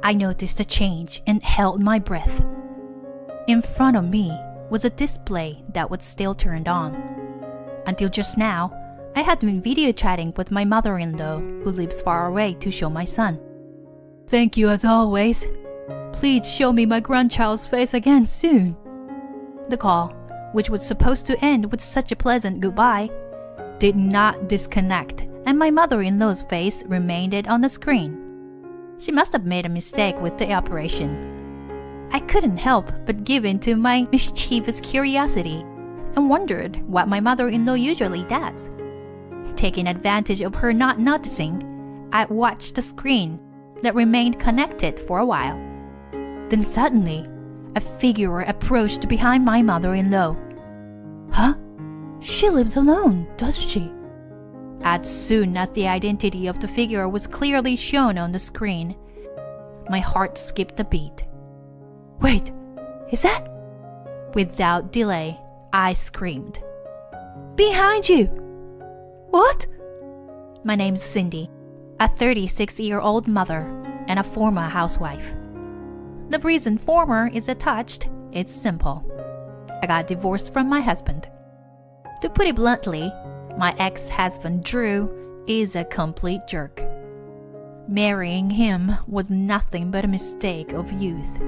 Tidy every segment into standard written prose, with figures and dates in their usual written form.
I noticed a change and held my breath. In front of me was a display that was still turned on. Until just now, I had been video chatting with my mother-in-law who lives far away to show my son. "Thank you as always. Please show me my grandchild's face again soon." The call, which was supposed to end with such a pleasant goodbye, did not disconnect, and my mother-in-law's face remained on the screen. She must have made a mistake with the operation. I couldn't help but give in to my mischievous curiosity and wondered what my mother-in-law usually does. Taking advantage of her not noticing, I watched the screen that remained connected for a while. Then suddenly, a figure approached behind my mother-in-law. "Huh? She lives alone, does she?" As soon as the identity of the figure was clearly shown on the screen, my heart skipped a beat. "Wait, is that?" Without delay, I screamed. "Behind you!" "What?" My name's Cindy, a 36-year-old mother and a former housewife. The reason former is attached, it's simple. I got divorced from my husband. To put it bluntly, my ex-husband Drew is a complete jerk. Marrying him was nothing but a mistake of youth.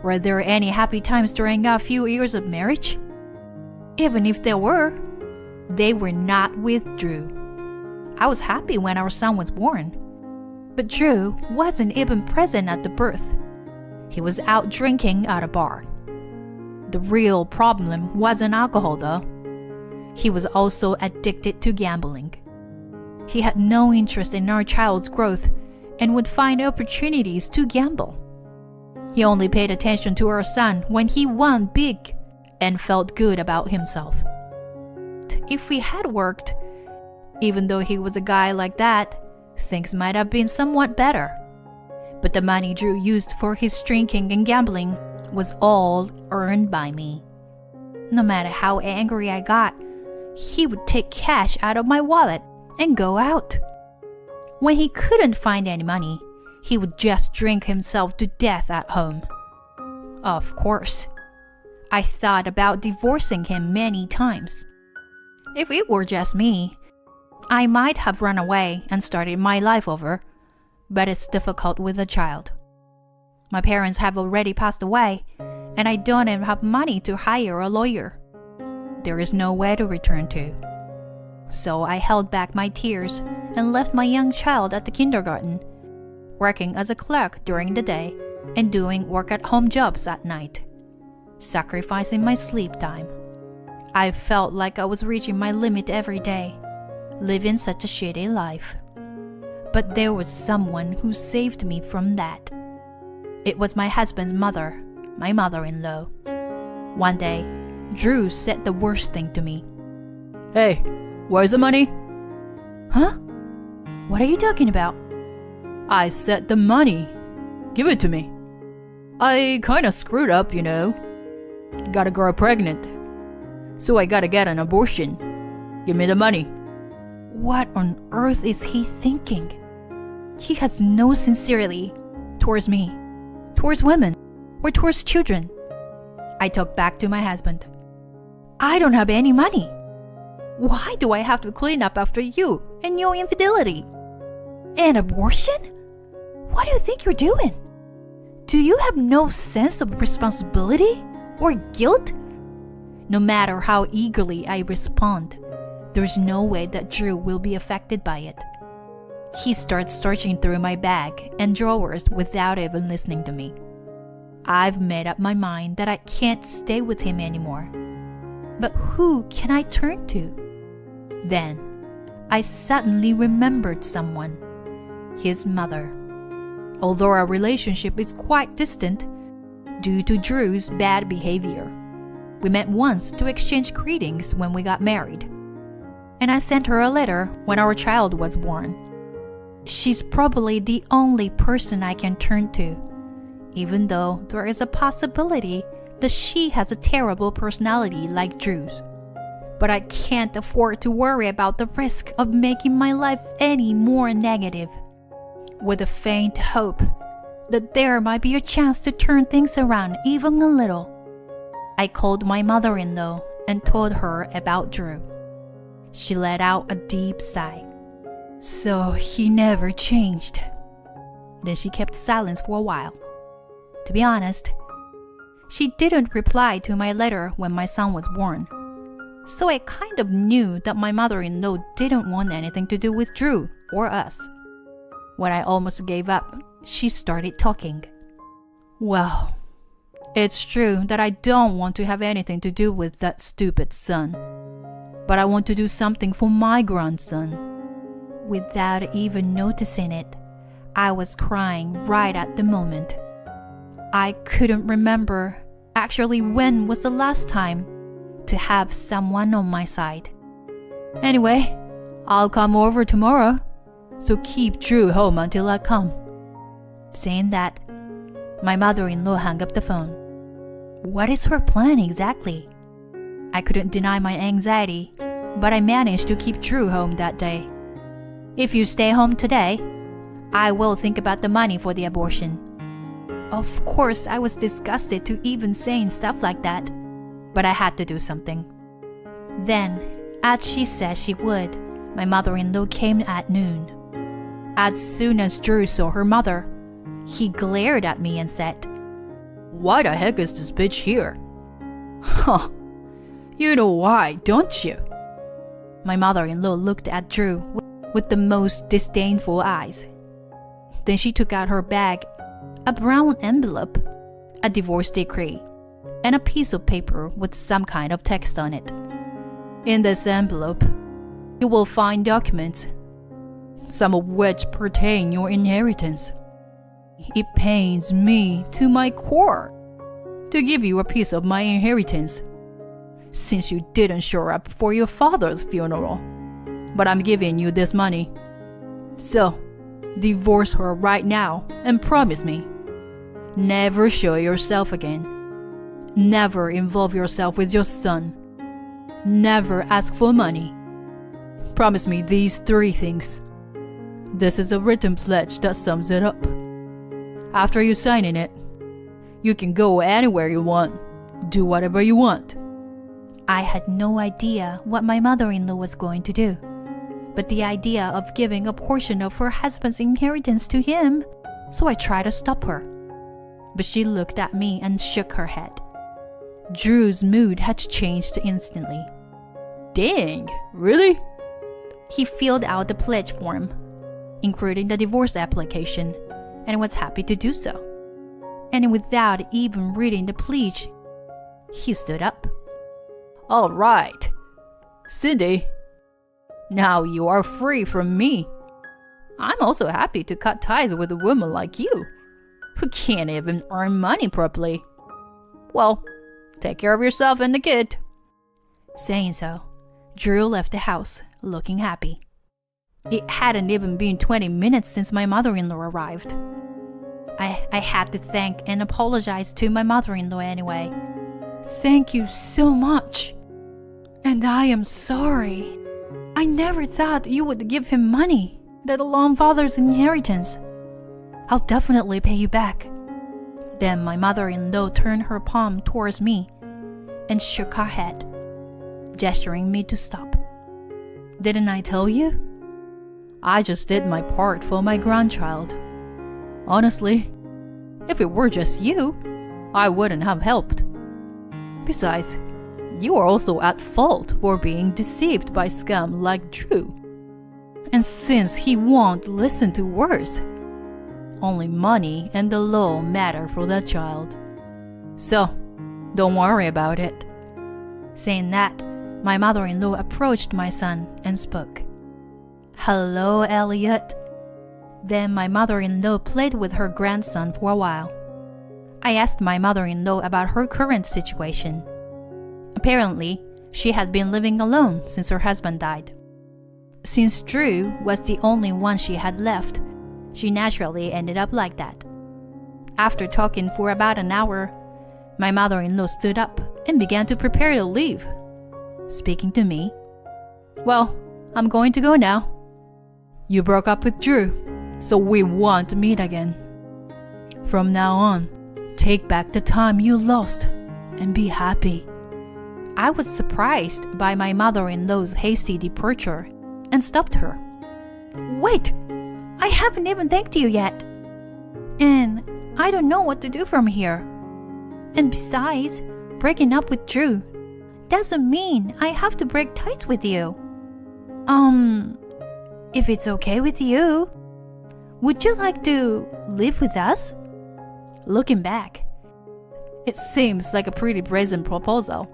Were there any happy times during our few years of marriage? Even if there were, they were not with Drew. I was happy when our son was born. But Drew wasn't even present at the birth. He was out drinking at a bar. The real problem wasn't alcohol though. He was also addicted to gambling. He had no interest in our child's growth and would find opportunities to gamble. He only paid attention to our son when he won big and felt good about himself. If we had worked, even though he was a guy like that, things might have been somewhat better. But the money Drew used for his drinking and gambling was all earned by me. No matter how angry I got, he would take cash out of my wallet and go out. When he couldn't find any money, he would just drink himself to death at home. Of course, I thought about divorcing him many times. If it were just me, I might have run away and started my life over, but it's difficult with a child. My parents have already passed away, and I don't even have money to hire a lawyer. There is nowhere to return to. So I held back my tears and left my young child at the kindergarten, working as a clerk during the day and doing work-at-home jobs at night, sacrificing my sleep time. I felt like I was reaching my limit every day, living such a shitty life. But there was someone who saved me from that. It was my husband's mother, my mother-in-law. One day, Drew said the worst thing to me. "Hey, where's the money?" "Huh? What are you talking about?" "I said the money. Give it to me. I kinda screwed up, you know. Got a girl pregnant. So I gotta get an abortion. Give me the money." What on earth is he thinking? He has no sincerity towards me, towards women, or towards children. I talked back to my husband. "I don't have any money. Why do I have to clean up after you and your infidelity? An abortion? What do you think you're doing? Do you have no sense of responsibility or guilt?" No matter how eagerly I respond, there's no way that Drew will be affected by it. He starts searching through my bag and drawers without even listening to me. I've made up my mind that I can't stay with him anymore. But who can I turn to? Then, I suddenly remembered someone. His mother. Although our relationship is quite distant, due to Drew's bad behavior, we met once to exchange greetings when we got married. And I sent her a letter when our child was born. She's probably the only person I can turn to, even though there is a possibility that she has a terrible personality like Drew's. But I can't afford to worry about the risk of making my life any more negative. With a faint hope that there might be a chance to turn things around even a little. I called my mother-in-law and told her about Drew. She let out a deep sigh. So he never changed. Then she kept silence for a while. To be honest, she didn't reply to my letter when my son was born. So I kind of knew that my mother-in-law didn't want anything to do with Drew or us. When I almost gave up, she started talking. Well, it's true that I don't want to have anything to do with that stupid son. But I want to do something for my grandson. Without even noticing it, I was crying right at the moment. I couldn't remember actually when was the last time to have someone on my side. Anyway, I'll come over tomorrow, so keep Drew home until I come. Saying that, my mother-in-law hung up the phone. What is her plan exactly? I couldn't deny my anxiety, but I managed to keep Drew home that day. If you stay home today, I will think about the money for the abortion. Of course, I was disgusted to even saying stuff like that, but I had to do something. Then, as she said she would, my mother-in-law came at noon. As soon as Drew saw her mother, he glared at me and said, "Why the heck is this bitch here?" Huh, you know why, don't you? My mother-in-law looked at Drew with the most disdainful eyes. Then she took out her bag, a brown envelope, a divorce decree, and a piece of paper with some kind of text on it. In this envelope, you will find documents, some of which pertain your inheritance. It pains me to my core to give you a piece of my inheritance, since you didn't show up for your father's funeral. But I'm giving you this money. So, divorce her right now and promise me. Never show yourself again. Never involve yourself with your son. Never ask for money. Promise me these 3 things. This is a written pledge that sums it up. After you sign it, you can go anywhere you want. Do whatever you want. I had no idea what my mother-in-law was going to do. But the idea of giving a portion of her husband's inheritance to him, so I tried to stop her. But she looked at me and shook her head. Drew's mood had changed instantly. Dang, really? He filled out the pledge form, including the divorce application, and was happy to do so. And without even reading the pledge, he stood up. All right, Cindy, now you are free from me. I'm also happy to cut ties with a woman like you, who can't even earn money properly. Well, take care of yourself and the kid. Saying so, Drew left the house, looking happy. It hadn't even been 20 minutes since my mother-in-law arrived. I had to thank and apologize to my mother-in-law anyway. Thank you so much. And I am sorry. I never thought you would give him money, let alone father's inheritance. I'll definitely pay you back. Then my mother-in-law turned her palm towards me and shook her head, gesturing me to stop. Didn't I tell you? I just did my part for my grandchild. Honestly, if it were just you, I wouldn't have helped. Besides, you are also at fault for being deceived by scum like Drew. And since he won't listen to words, only money and the law matter for that child. So, don't worry about it. Saying that, my mother-in-law approached my son and spoke. Hello, Elliot. Then my mother-in-law played with her grandson for a while. I asked my mother-in-law about her current situation. Apparently, she had been living alone since her husband died. Since Drew was the only one she had left, she naturally ended up like that. After talking for about an hour, my mother-in-law stood up and began to prepare to leave. Speaking to me, "Well, I'm going to go now. You broke up with Drew, so we won't meet again." From now on, take back the time you lost and be happy." I was surprised by my mother-in-law's hasty departure and stopped her. "Wait! I haven't even thanked you yet. And I don't know what to do from here. And besides, breaking up with Drew doesn't mean I have to break ties with you. If it's okay with you, would you like to live with us?" Looking back, it seems like a pretty brazen proposal,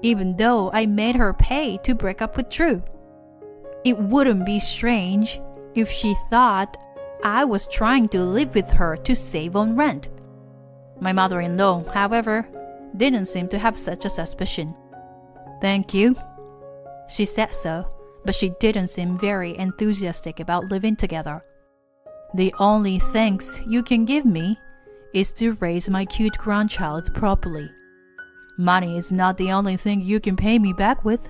even though I made her pay to break up with Drew. It wouldn't be strange if she thought I was trying to live with her to save on rent. My mother-in-law, however, didn't seem to have such a suspicion. "Thank you." She said so, but she didn't seem very enthusiastic about living together. "The only thanks you can give me is to raise my cute grandchild properly. Money is not the only thing you can pay me back with.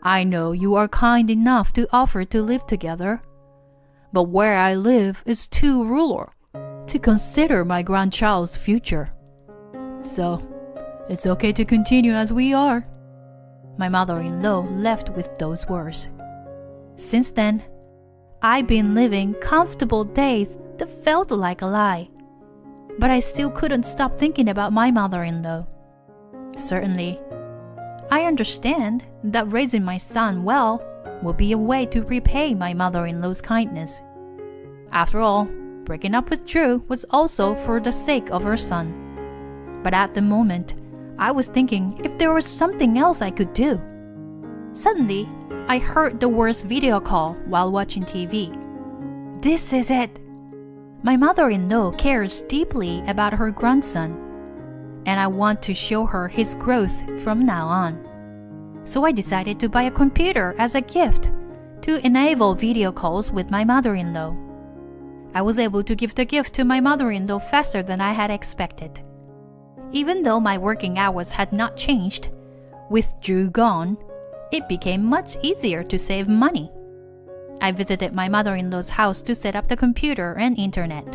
I know you are kind enough to offer to live together, but where I live is too rural to consider my grandchild's future. So, it's okay to continue as we are." My mother-in-law left with those words. Since then, I've been living comfortable days that felt like a lie. But I still couldn't stop thinking about my mother-in-law. Certainly, I understand that raising my son well will be a way to repay my mother-in-law's kindness. After all, breaking up with Drew was also for the sake of her son. But at the moment, I was thinking if there was something else I could do. Suddenly, I heard the worst video call while watching TV. This is it. My mother-in-law cares deeply about her grandson, and I want to show her his growth from now on. So I decided to buy a computer as a gift to enable video calls with my mother-in-law. I was able to give the gift to my mother-in-law faster than I had expected. Even though my working hours had not changed, with Drew gone, it became much easier to save money. I visited my mother-in-law's house to set up the computer and internet.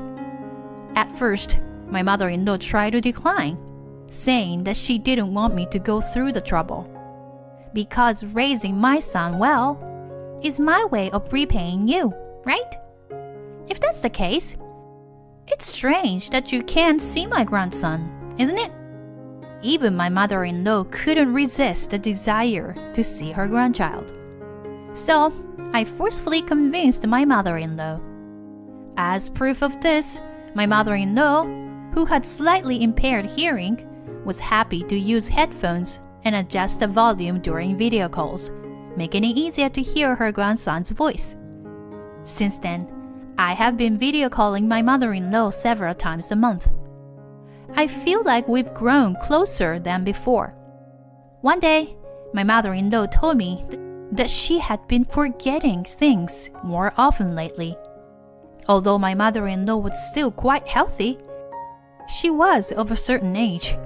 At first, my mother-in-law tried to decline, saying that she didn't want me to go through the trouble, because raising my son well is my way of repaying you, right? If that's the case, it's strange that you can't see my grandson, isn't it? Even my mother-in-law couldn't resist the desire to see her grandchild. So, I forcefully convinced my mother-in-law. As proof of this, my mother-in-law, who had slightly impaired hearing, was happy to use headphones and adjust the volume during video calls, making it easier to hear her grandson's voice. Since then, I have been video calling my mother-in-law several times a month. I feel like we've grown closer than before. One day, my mother-in-law told me that she had been forgetting things more often lately. Although my mother-in-law was still quite healthy, she was of a certain age,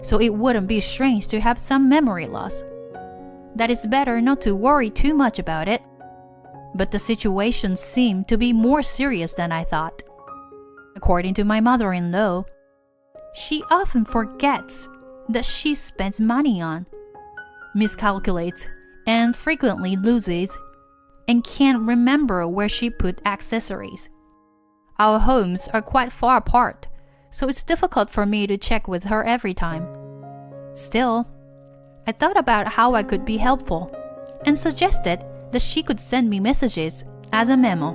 so it wouldn't be strange to have some memory loss. That it's better not to worry too much about it. But the situation seemed to be more serious than I thought. According to my mother-in-law, she often forgets that she spends money on, miscalculates, and frequently loses, and can't remember where she put accessories. Our homes are quite far apart, so it's difficult for me to check with her every time. Still, I thought about how I could be helpful and suggested that she could send me messages as a memo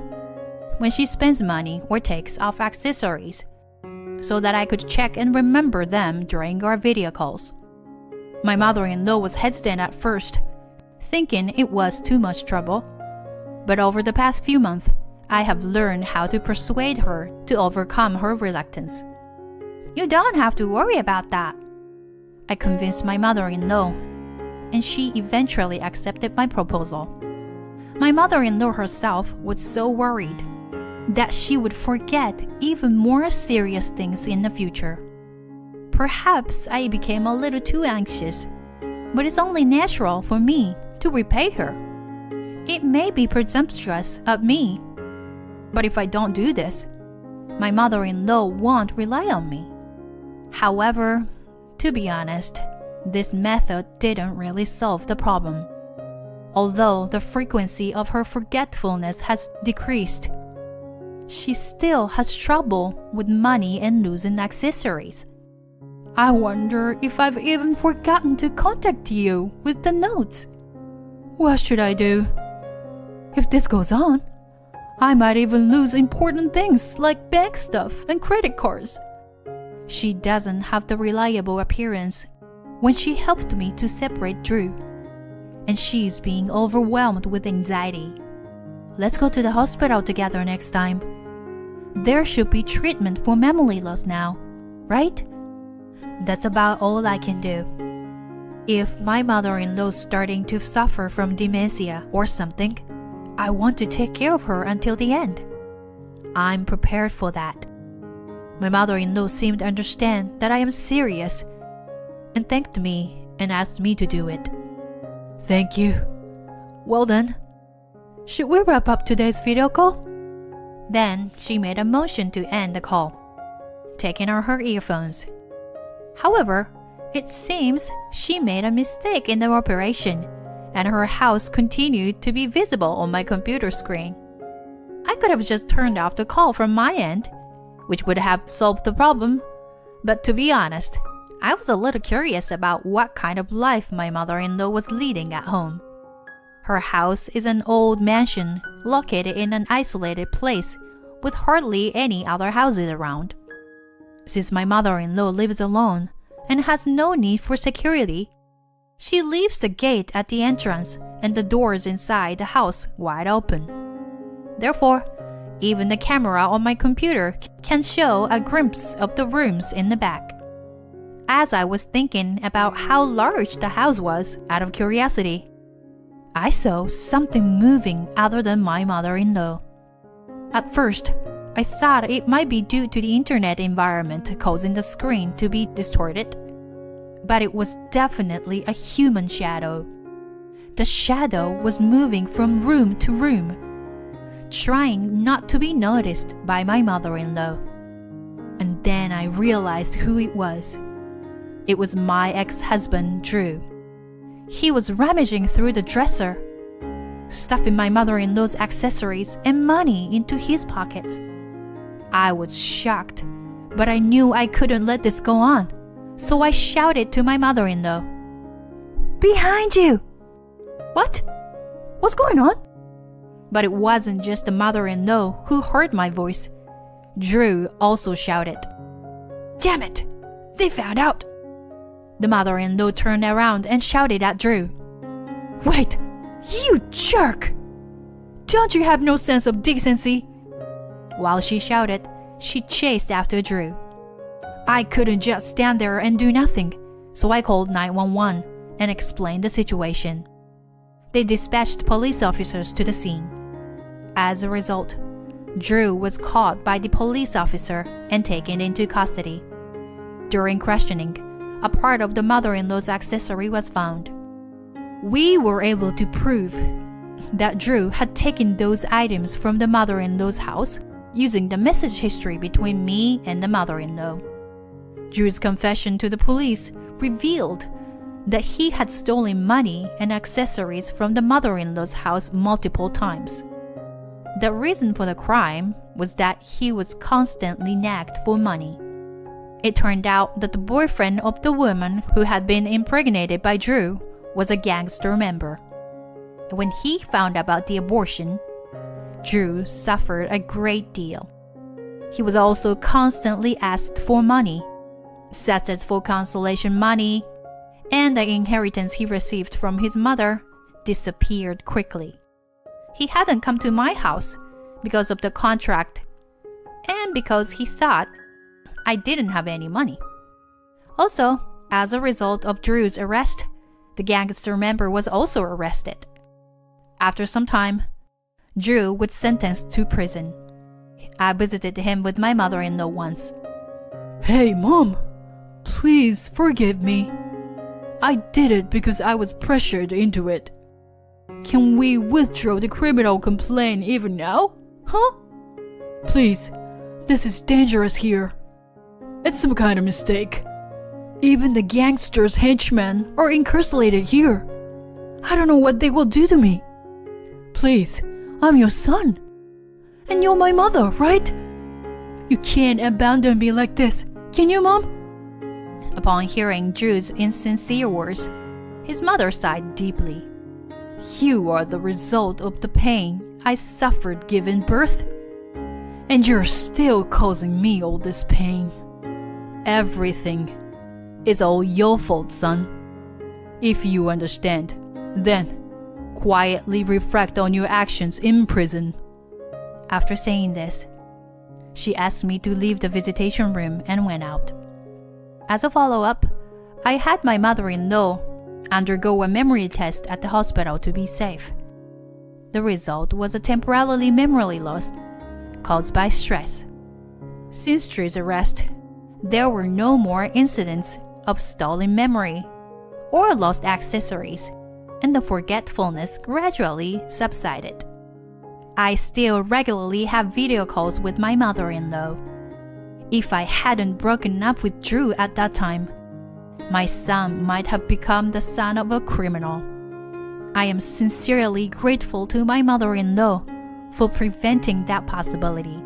when she spends money or takes off accessories, so that I could check and remember them during our video calls. My mother-in-law was hesitant at first, thinking it was too much trouble, but over the past few months, I have learned how to persuade her to overcome her reluctance. "You don't have to worry about that," I convinced my mother-in-law, and she eventually accepted my proposal. My mother-in-law herself was so worried that she would forget even more serious things in the future. Perhaps I became a little too anxious, but it's only natural for me to repay her. It may be presumptuous of me, but if I don't do this, my mother-in-law won't rely on me. However, to be honest, this method didn't really solve the problem. Although the frequency of her forgetfulness has decreased, she still has trouble with money and losing accessories. I wonder if I've even forgotten to contact you with the notes. What should I do? If this goes on, I might even lose important things like bank stuff and credit cards. She doesn't have the reliable appearance when she helped me to separate Drew, and she's being overwhelmed with anxiety. Let's go to the hospital together next time. There should be treatment for memory loss now, right? That's about all I can do. If my mother-in-law's starting to suffer from dementia or something, I want to take care of her until the end. I'm prepared for that. My mother-in-law seemed to understand that I am serious and thanked me and asked me to do it. Thank you. Well then, should we wrap up today's video call? Then she made a motion to end the call, taking out her earphones. However, it seems she made a mistake in the operation, and her house continued to be visible on my computer screen. I could have just turned off the call from my end, which would have solved the problem, but to be honest, I was a little curious about what kind of life my mother-in-law was leading at home. Her house is an old mansion located in an isolated place with hardly any other houses around. Since my mother-in-law lives alone and has no need for security, she leaves the gate at the entrance and the doors inside the house wide open. Therefore, even the camera on my computer can show a glimpse of the rooms in the back. As I was thinking about how large the house was out of curiosity, I saw something moving other than my mother-in-law. At first, I thought it might be due to the internet environment causing the screen to be distorted, but it was definitely a human shadow. The shadow was moving from room to room, trying not to be noticed by my mother-in-law. And then I realized who it was. It was my ex-husband, Drew. He was rummaging through the dresser, stuffing my mother-in-law's accessories and money into his pockets. I was shocked, but I knew I couldn't let this go on, so I shouted to my mother-in-law, "Behind you!" "What? What's going on?" But it wasn't just the mother-in-law who heard my voice. Drew also shouted, "Damn it! They found out!" The mother-in-law turned around and shouted at Drew, "Wait, you jerk! Don't you have no sense of decency?" While she shouted, she chased after Drew. I couldn't just stand there and do nothing, so I called 911 and explained the situation. They dispatched police officers to the scene. As a result, Drew was caught by the police officer and taken into custody. During questioning, a part of the mother-in-law's accessory was found. We were able to prove that Drew had taken those items from the mother-in-law's house using the message history between me and the mother-in-law. Drew's confession to the police revealed that he had stolen money and accessories from the mother-in-law's house multiple times. The reason for the crime was that he was constantly nagged for money. It turned out that the boyfriend of the woman who had been impregnated by Drew was a gangster member. When he found about the abortion, Drew suffered a great deal. He was also constantly asked for money, such as for consolation money, and the inheritance he received from his mother disappeared quickly. He hadn't come to my house because of the contract and because he thought I didn't have any money. Also, as a result of Drew's arrest, the gangster member was also arrested. After some time, Drew was sentenced to prison. I visited him with my mother-in-law once. "Hey, Mom, please forgive me. I did it because I was pressured into it. Can we withdraw the criminal complaint even now? Huh? Please, This is dangerous here. It's some kind of mistake. Even the gangsters' henchmen are incarcerated here. I don't know what they will do to me. Please, I'm your son. And you're my mother, right? You can't abandon me like this, can you, Mom? Upon hearing Drew's insincere words, his mother sighed deeply. You are the result of the pain I suffered giving birth, and you're still causing me all this pain. Everything is all your fault, son. If you understand, then quietly reflect on your actions in prison. After saying this, she asked me to leave the visitation room and went out. As a follow-up, I had my mother-in-law undergo a memory test at the hospital to be safe. The result was a temporarily memory loss caused by stress. Since Drew's arrest, there were no more incidents of stolen memory or lost accessories, and the forgetfulness gradually subsided. I still regularly have video calls with my mother-in-law. If I hadn't broken up with Drew at that time, my son might have become the son of a criminal. I am sincerely grateful to my mother-in-law for preventing that possibility.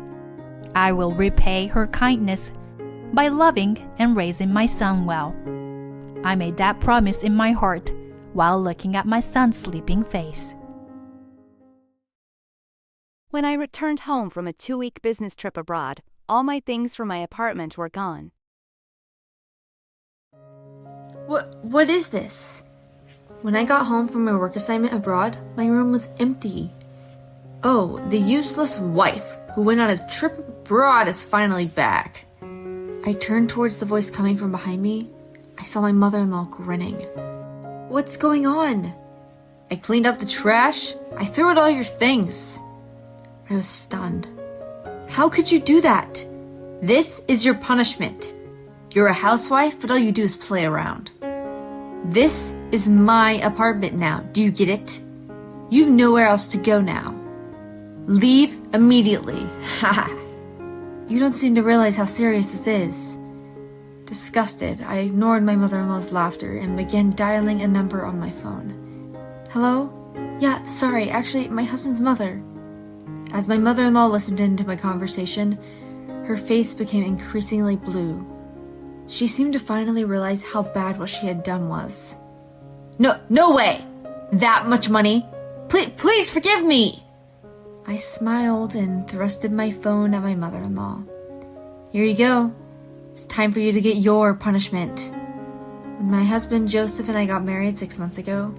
I will repay her kindness by loving and raising my son well. I made that promise in my heart while looking at my son's sleeping face. When I returned home from a 2-week business trip abroad, all my things from my apartment were gone. What is this? When I got home from my work assignment abroad, my room was empty. Oh, the useless wife who went on a trip abroad is finally back. I turned towards the voice coming from behind me. I saw my mother-in-law grinning. What's going on? I cleaned up the trash. I threw out all your things. I was stunned. How could you do that? This is your punishment. You're a housewife, but all you do is play around. This is my apartment now. Do you get it? You've nowhere else to go now. Leave immediately. Ha! You don't seem to realize how serious this is. Disgusted, I ignored my mother-in-law's laughter and began dialing a number on my phone. Hello? Yeah, sorry, actually, my husband's mother. As my mother-in-law listened into my conversation, her face became increasingly blue. She seemed to finally realize how bad what she had done was. No way! That much money? Please forgive me! I smiled and thrusted my phone at my mother-in-law. Here you go. It's time for you to get your punishment. When my husband Joseph and I got married 6 months ago,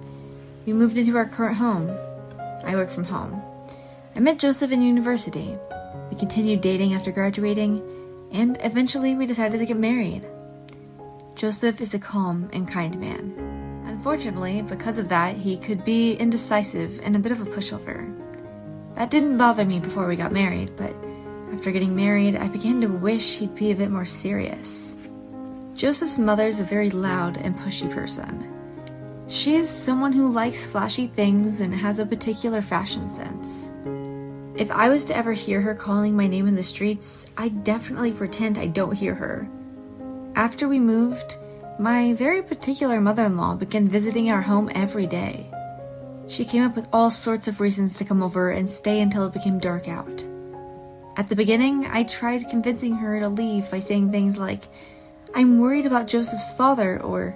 we moved into our current home. I work from home. I met Joseph in university. We continued dating after graduating, and eventually we decided to get married. Joseph is a calm and kind man. Unfortunately, because of that, he could be indecisive and a bit of a pushover. That didn't bother me before we got married, but after getting married, I began to wish he'd be a bit more serious. Joseph's mother is a very loud and pushy person. She's someone who likes flashy things and has a particular fashion sense. If I was to ever hear her calling my name in the streets, I'd definitely pretend I don't hear her. After we moved, my very particular mother-in-law began visiting our home every day. She came up with all sorts of reasons to come over and stay until it became dark out. At the beginning, I tried convincing her to leave by saying things like, "I'm worried about Joseph's father," or,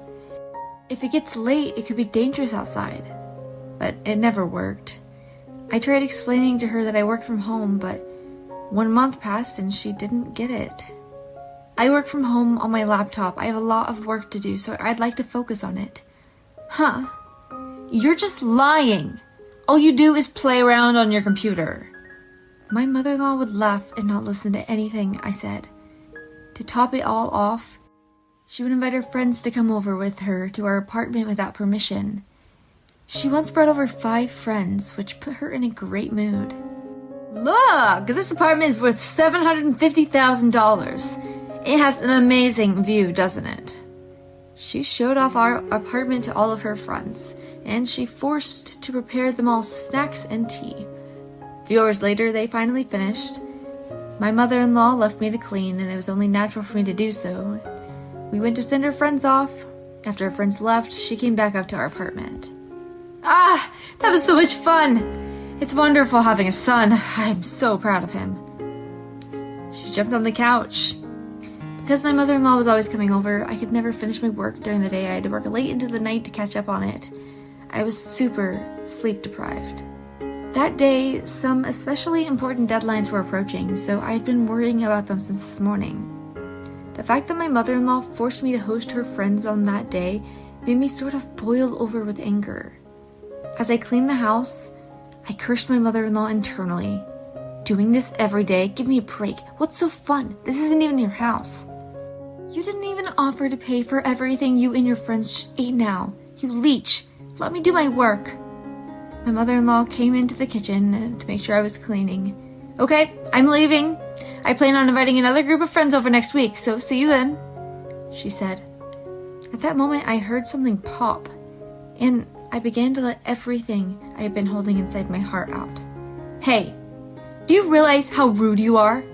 "If it gets late, it could be dangerous outside." But it never worked. I tried explaining to her that I work from home, but 1 month passed and she didn't get it. I work from home on my laptop. I have a lot of work to do, so I'd like to focus on it. Huh? You're just lying. All you do is play around on your computer. My mother-in-law would laugh and not listen to anything I said. To top it all off, she would invite her friends to come over with her to our apartment without permission. She once brought over 5 friends, which put her in a great mood. Look, this apartment is worth $750,000. It has an amazing view, doesn't it? She showed off our apartment to all of her friends, and she forced to prepare them all snacks and tea. A few hours later, they finally finished. My mother-in-law left me to clean, and it was only natural for me to do so. We went to send her friends off. After her friends left, she came back up to our apartment. Ah, that was so much fun! It's wonderful having a son. I'm so proud of him. She jumped on the couch. Because my mother-in-law was always coming over, I could never finish my work during the day. I had to work late into the night to catch up on it. I was super sleep deprived. That day, some especially important deadlines were approaching, so I had been worrying about them since this morning. The fact that my mother-in-law forced me to host her friends on that day made me sort of boil over with anger. As I cleaned the house, I cursed my mother-in-law internally. Doing this every day? Give me a break. What's so fun? This isn't even your house. You didn't even offer to pay for everything you and your friends just ate now. You leech. Let me do my work. My mother-in-law came into the kitchen to make sure I was cleaning. Okay, I'm leaving. I plan on inviting another group of friends over next week, so see you then, she said. At that moment, I heard something pop, and I began to let everything I had been holding inside my heart out. Hey, do you realize how rude you are?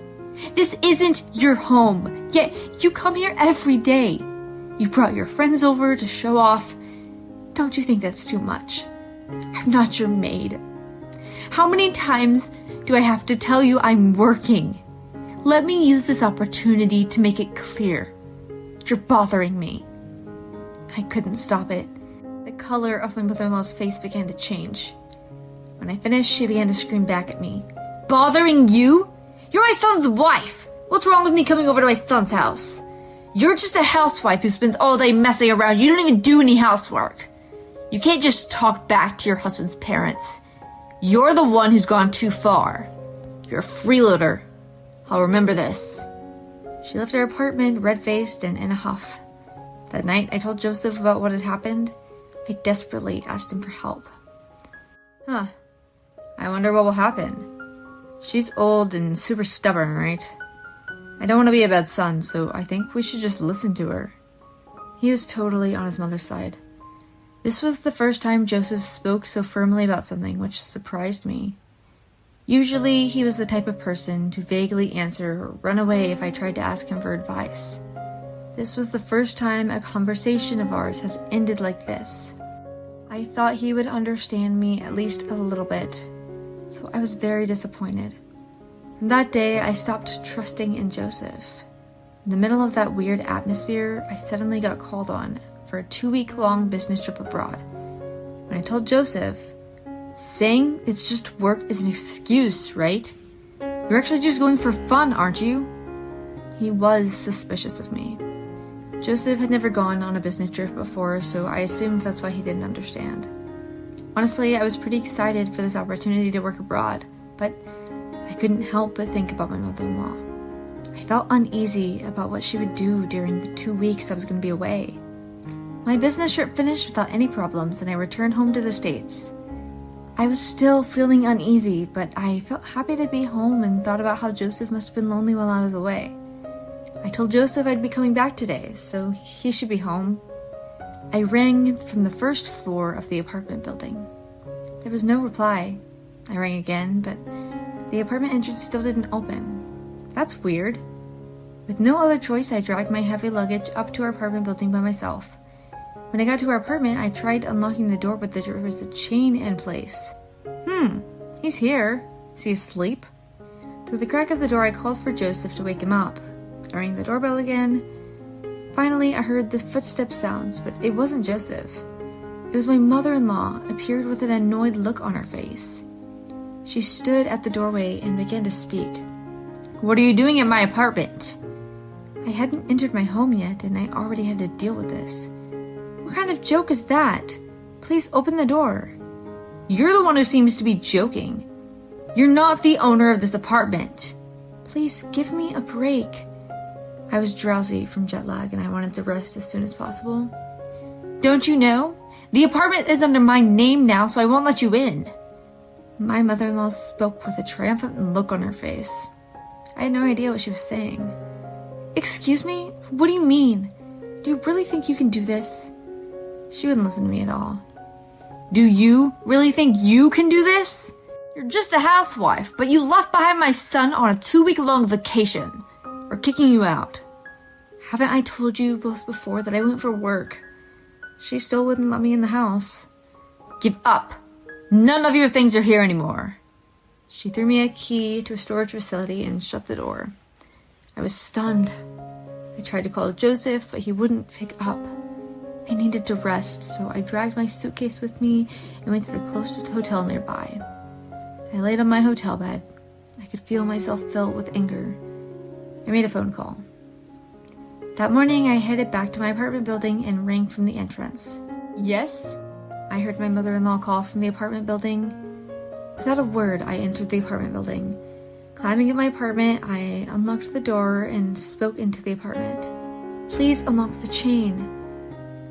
This isn't your home, yet you come here every day. You brought your friends over to show off. Don't you think that's too much? I'm not your maid. How many times do I have to tell you I'm working? Let me use this opportunity to make it clear. You're bothering me. I couldn't stop it. The color of my mother-in-law's face began to change. When I finished, she began to scream back at me. Bothering you? You're my son's wife! What's wrong with me coming over to my son's house? You're just a housewife who spends all day messing around. You don't even do any housework. You can't just talk back to your husband's parents. You're the one who's gone too far. You're a freeloader. I'll remember this. She left her apartment, red-faced and in a huff. That night, I told Joseph about what had happened. I desperately asked him for help. I wonder what will happen. She's old and super stubborn, right? I don't want to be a bad son, so I think we should just listen to her. He was totally on his mother's side. This was the first time Joseph spoke so firmly about something, which surprised me. Usually, he was the type of person to vaguely answer or run away if I tried to ask him for advice. This was the first time a conversation of ours has ended like this. I thought he would understand me at least a little bit, so I was very disappointed. From that day, I stopped trusting in Joseph. In the middle of that weird atmosphere, I suddenly got called on for a 2-week-long business trip abroad. When I told Joseph, saying it's just work is an excuse, right? You're actually just going for fun, aren't you? He was suspicious of me. Joseph had never gone on a business trip before, so I assumed that's why he didn't understand. Honestly, I was pretty excited for this opportunity to work abroad, but I couldn't help but think about my mother-in-law. I felt uneasy about what she would do during the 2 weeks I was going to be away. My business trip finished without any problems, and I returned home to the States. I was still feeling uneasy, but I felt happy to be home and thought about how Joseph must have been lonely while I was away. I told Joseph I'd be coming back today, so he should be home. I rang from the first floor of the apartment building. There was no reply. I rang again, but the apartment entrance still didn't open. That's weird. With no other choice, I dragged my heavy luggage up to our apartment building by myself. When I got to our apartment, I tried unlocking the door, but there was a chain in place. He's here. Is he asleep? Through the crack of the door, I called for Joseph to wake him up. I rang the doorbell again. Finally, I heard the footstep sounds, but it wasn't Joseph. It was my mother-in-law, appeared with an annoyed look on her face. She stood at the doorway and began to speak. What are you doing at my apartment? I hadn't entered my home yet, and I already had to deal with this. What kind of joke is that? Please open the door. You're the one who seems to be joking. You're not the owner of this apartment. Please give me a break. I was drowsy from jet lag and I wanted to rest as soon as possible. Don't you know? The apartment is under my name now, so I won't let you in. My mother-in-law spoke with a triumphant look on her face. I had no idea what she was saying. Excuse me? What do you mean? Do you really think you can do this? She wouldn't listen to me at all. Do you really think you can do this? You're just a housewife, but you left behind my son on a 2-week-long vacation. We're kicking you out. Haven't I told you both before that I went for work? She still wouldn't let me in the house. Give up. None of your things are here anymore. She threw me a key to a storage facility and shut the door. I was stunned. I tried to call Joseph, but he wouldn't pick up. I needed to rest, so I dragged my suitcase with me and went to the closest hotel nearby. I laid on my hotel bed. I could feel myself fill with anger. I made a phone call. That morning, I headed back to my apartment building and rang from the entrance. Yes? I heard my mother-in-law call from the apartment building. Without a word, I entered the apartment building. Climbing at my apartment, I unlocked the door and spoke into the apartment. Please unlock the chain.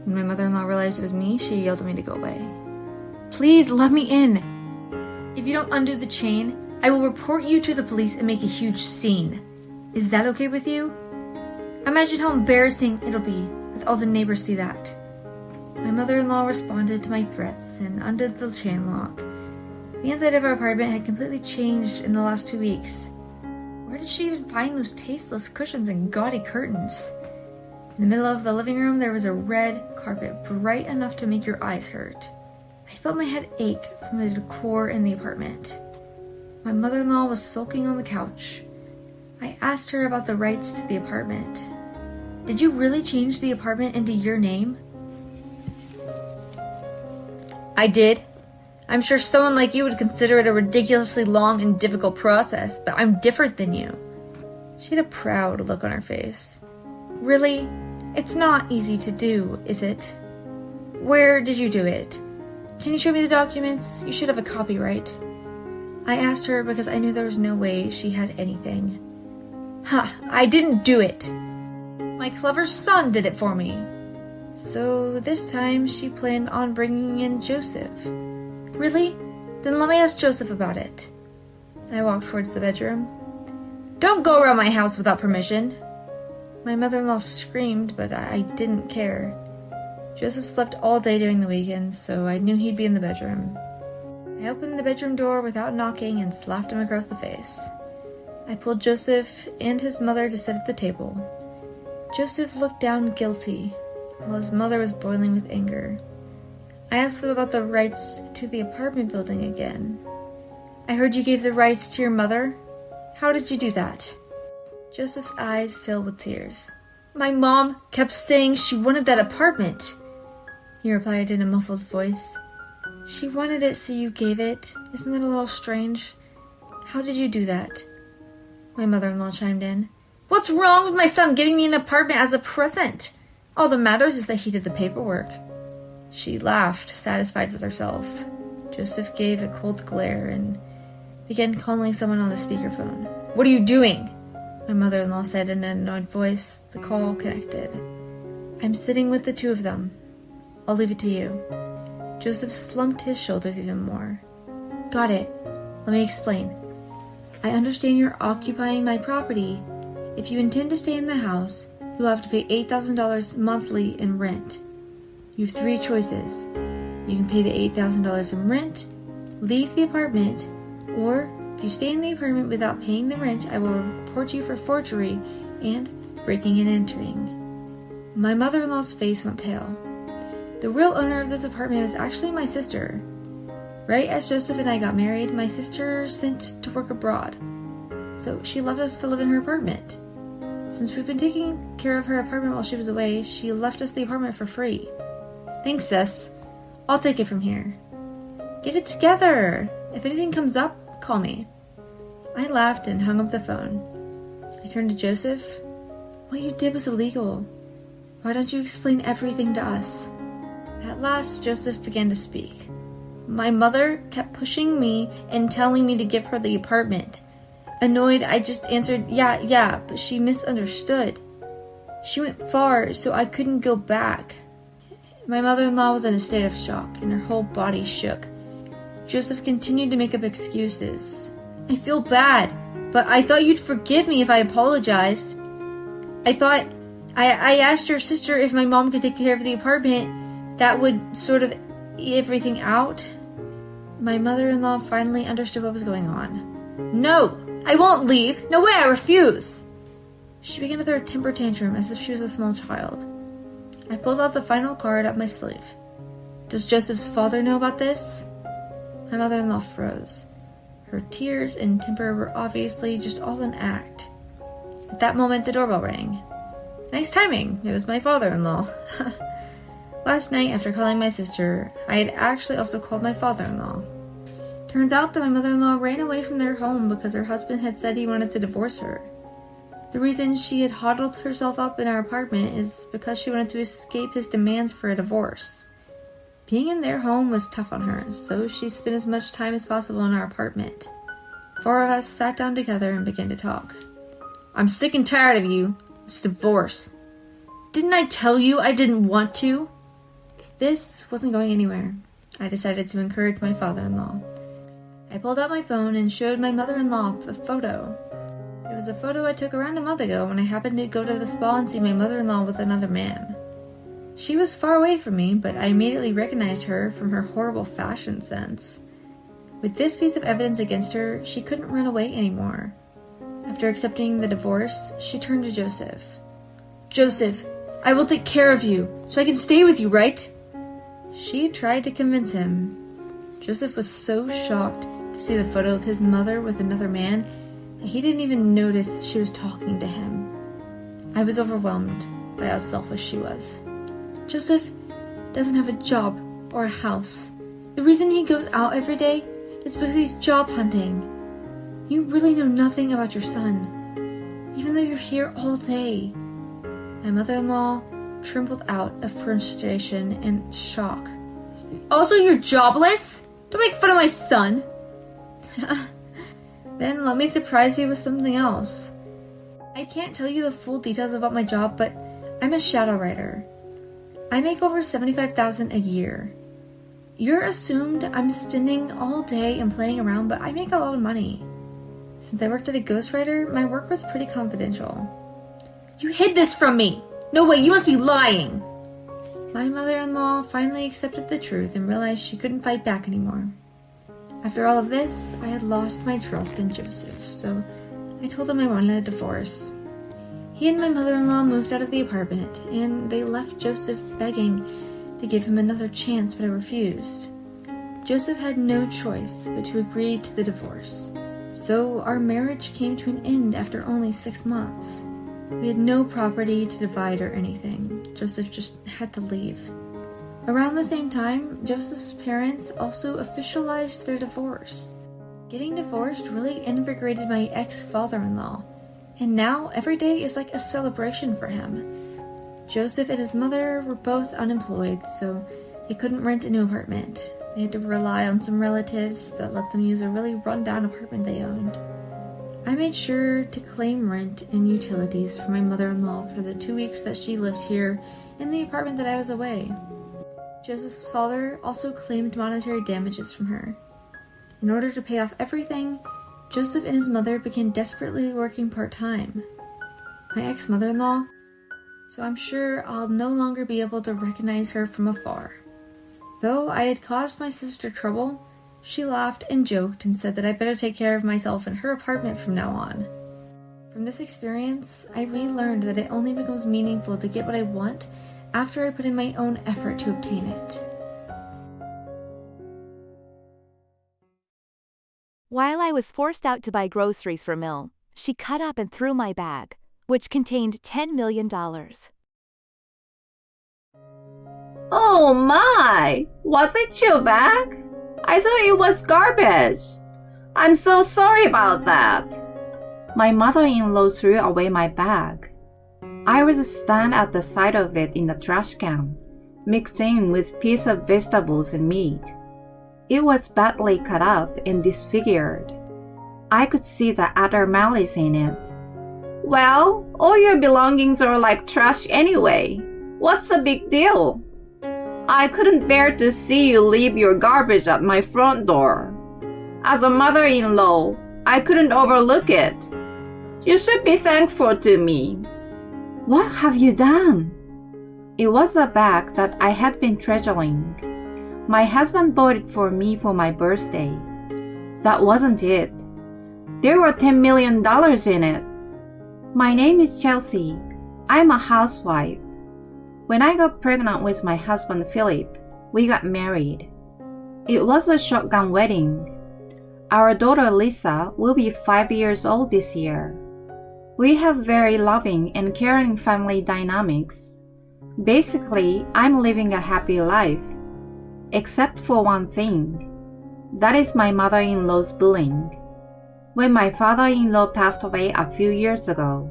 When my mother-in-law realized it was me, she yelled at me to go away. Please let me in. If you don't undo the chain, I will report you to the police and make a huge scene. Is that okay with you? Imagine how embarrassing it'll be with all the neighbors see that. My mother-in-law responded to my threats and undid the chain lock. The inside of our apartment had completely changed in the last 2 weeks. Where did she even find those tasteless cushions and gaudy curtains? In the middle of the living room, there was a red carpet, bright enough to make your eyes hurt. I felt my head ache from the decor in the apartment. My mother-in-law was sulking on the couch. I asked her about the rights to the apartment. Did you really change the apartment into your name? I did. I'm sure someone like you would consider it a ridiculously long and difficult process, but I'm different than you. She had a proud look on her face. Really? It's not easy to do, is it? Where did you do it? Can you show me the documents? You should have a copy, right? I asked her because I knew there was no way she had anything. I didn't do it. My clever son did it for me. So this time she planned on bringing in Joseph. Really? Then let me ask Joseph about it. I walked towards the bedroom. Don't go around my house without permission. My mother-in-law screamed, but I didn't care. Joseph slept all day during the weekends, so I knew he'd be in the bedroom. I opened the bedroom door without knocking and slapped him across the face. I pulled Joseph and his mother to sit at the table. Joseph looked down guilty, while his mother was boiling with anger. I asked them about the rights to the apartment building again. I heard you gave the rights to your mother. How did you do that? Joseph's eyes filled with tears. My mom kept saying she wanted that apartment, he replied in a muffled voice. She wanted it, so you gave it. Isn't that a little strange? How did you do that? My mother-in-law chimed in. What's wrong with my son giving me an apartment as a present? All that matters is that he did the paperwork. She laughed, satisfied with herself. Joseph gave a cold glare and began calling someone on the speakerphone. What are you doing? My mother-in-law said in an annoyed voice. The call connected. I'm sitting with the two of them. I'll leave it to you. Joseph slumped his shoulders even more. Got it. Let me explain. I understand you're occupying my property. If you intend to stay in the house, you'll have to pay $8,000 monthly in rent. You have 3 choices. You can pay the $8,000 in rent, leave the apartment, or if you stay in the apartment without paying the rent, I will report you for forgery and breaking and entering. My mother-in-law's face went pale. The real owner of this apartment was actually my sister. Right as Joseph and I got married, my sister sent to work abroad. So she left us to live in her apartment. Since we've been taking care of her apartment while she was away, she left us the apartment for free. Thanks, sis. I'll take it from here. Get it together. If anything comes up, call me. I laughed and hung up the phone. I turned to Joseph. What you did was illegal. Why don't you explain everything to us? At last, Joseph began to speak. My mother kept pushing me and telling me to give her the apartment. Annoyed, I just answered, yeah, but she misunderstood. She went far, so I couldn't go back. My mother-in-law was in a state of shock, and her whole body shook. Joseph continued to make up excuses. I feel bad, but I thought you'd forgive me if I apologized. I asked your sister if my mom could take care of the apartment. That would sort of everything out. my mother-in-law finally understood what was going on. "No! I won't leave! No way, I refuse!" She began to throw a temper tantrum as if she was a small child. I pulled out the final card up my sleeve. "Does Joseph's father know about this?" My mother-in-law froze. Her tears and temper were obviously just all an act. At that moment, the doorbell rang. Nice timing. It was my father-in-law. Last night, after calling my sister, I had actually also called my father-in-law. Turns out that my mother-in-law ran away from their home because her husband had said he wanted to divorce her. The reason she had huddled herself up in our apartment is because she wanted to escape his demands for a divorce. Being in their home was tough on her, so she spent as much time as possible in our apartment. 4 of us sat down together and began to talk. "I'm sick and tired of you. Let's divorce." "Didn't I tell you I didn't want to?" This wasn't going anywhere. I decided to encourage my father-in-law. I pulled out my phone and showed my mother-in-law a photo. It was a photo I took around a month ago when I happened to go to the spa and see my mother-in-law with another man. She was far away from me, but I immediately recognized her from her horrible fashion sense. With this piece of evidence against her, she couldn't run away anymore. After accepting the divorce, she turned to Joseph. "Joseph, I will take care of you, so I can stay with you, right?" She tried to convince him. Joseph was so shocked to see the photo of his mother with another man that he didn't even notice she was talking to him. I was overwhelmed by how selfish she was. Joseph doesn't have a job or a house. The reason he goes out every day is because he's job hunting. You really know nothing about your son, even though you're here all day. My mother-in-law trembled out of frustration and shock. "Also, you're jobless? Don't make fun of my son." Then let me surprise you with something else. I can't tell you the full details about my job, but I'm a shadow writer. I make over $75,000 a year. You're assumed I'm spending all day and playing around, but I make a lot of money. Since I worked at a ghostwriter, my work was pretty confidential. "You hid this from me! No way, you must be lying!" My mother-in-law finally accepted the truth and realized she couldn't fight back anymore. After all of this, I had lost my trust in Joseph, so I told him I wanted a divorce. He and my mother-in-law moved out of the apartment, and they left Joseph begging to give him another chance, but I refused. Joseph had no choice but to agree to the divorce. So our marriage came to an end after only 6 months. We had no property to divide or anything. Joseph just had to leave. Around the same time, Joseph's parents also officialized their divorce. Getting divorced really invigorated my ex-father-in-law, and now every day is like a celebration for him. Joseph and his mother were both unemployed, so they couldn't rent a new apartment. They had to rely on some relatives that let them use a really run-down apartment they owned. I made sure to claim rent and utilities for my mother-in-law for the 2 weeks that she lived here in the apartment that I was away. Joseph's father also claimed monetary damages from her. In order to pay off everything, Joseph and his mother began desperately working part-time. My ex-mother-in-law, so I'm sure I'll no longer be able to recognize her from afar. Though I had caused my sister trouble, she laughed and joked and said that I better take care of myself in her apartment from now on. From this experience, I relearned that it only becomes meaningful to get what I want after I put in my own effort to obtain it. While I was forced out to buy groceries for Mill, she cut up and threw my bag, which contained $10 million. Oh my! Was it your bag? I thought it was garbage. I'm so sorry about that. My mother-in-law threw away my bag. I was stand at the side of it in the trash can, mixed in with piece of vegetables and meat. It was badly cut up and disfigured. I could see the utter malice in it. Well, all your belongings are like trash anyway. What's the big deal? I couldn't bear to see you leave your garbage at my front door. As a mother-in-law, I couldn't overlook it. You should be thankful to me. What have you done? It was a bag that I had been treasuring. My husband bought it for me for my birthday. That wasn't it. There were $10 million in it. My name is Chelsea. I'm a housewife. When I got pregnant with my husband Philip, we got married. It was a shotgun wedding. Our daughter Lisa will be 5 years old this year. We have very loving and caring family dynamics. Basically, I'm living a happy life. Except for one thing. That is my mother-in-law's bullying. When my father-in-law passed away a few years ago,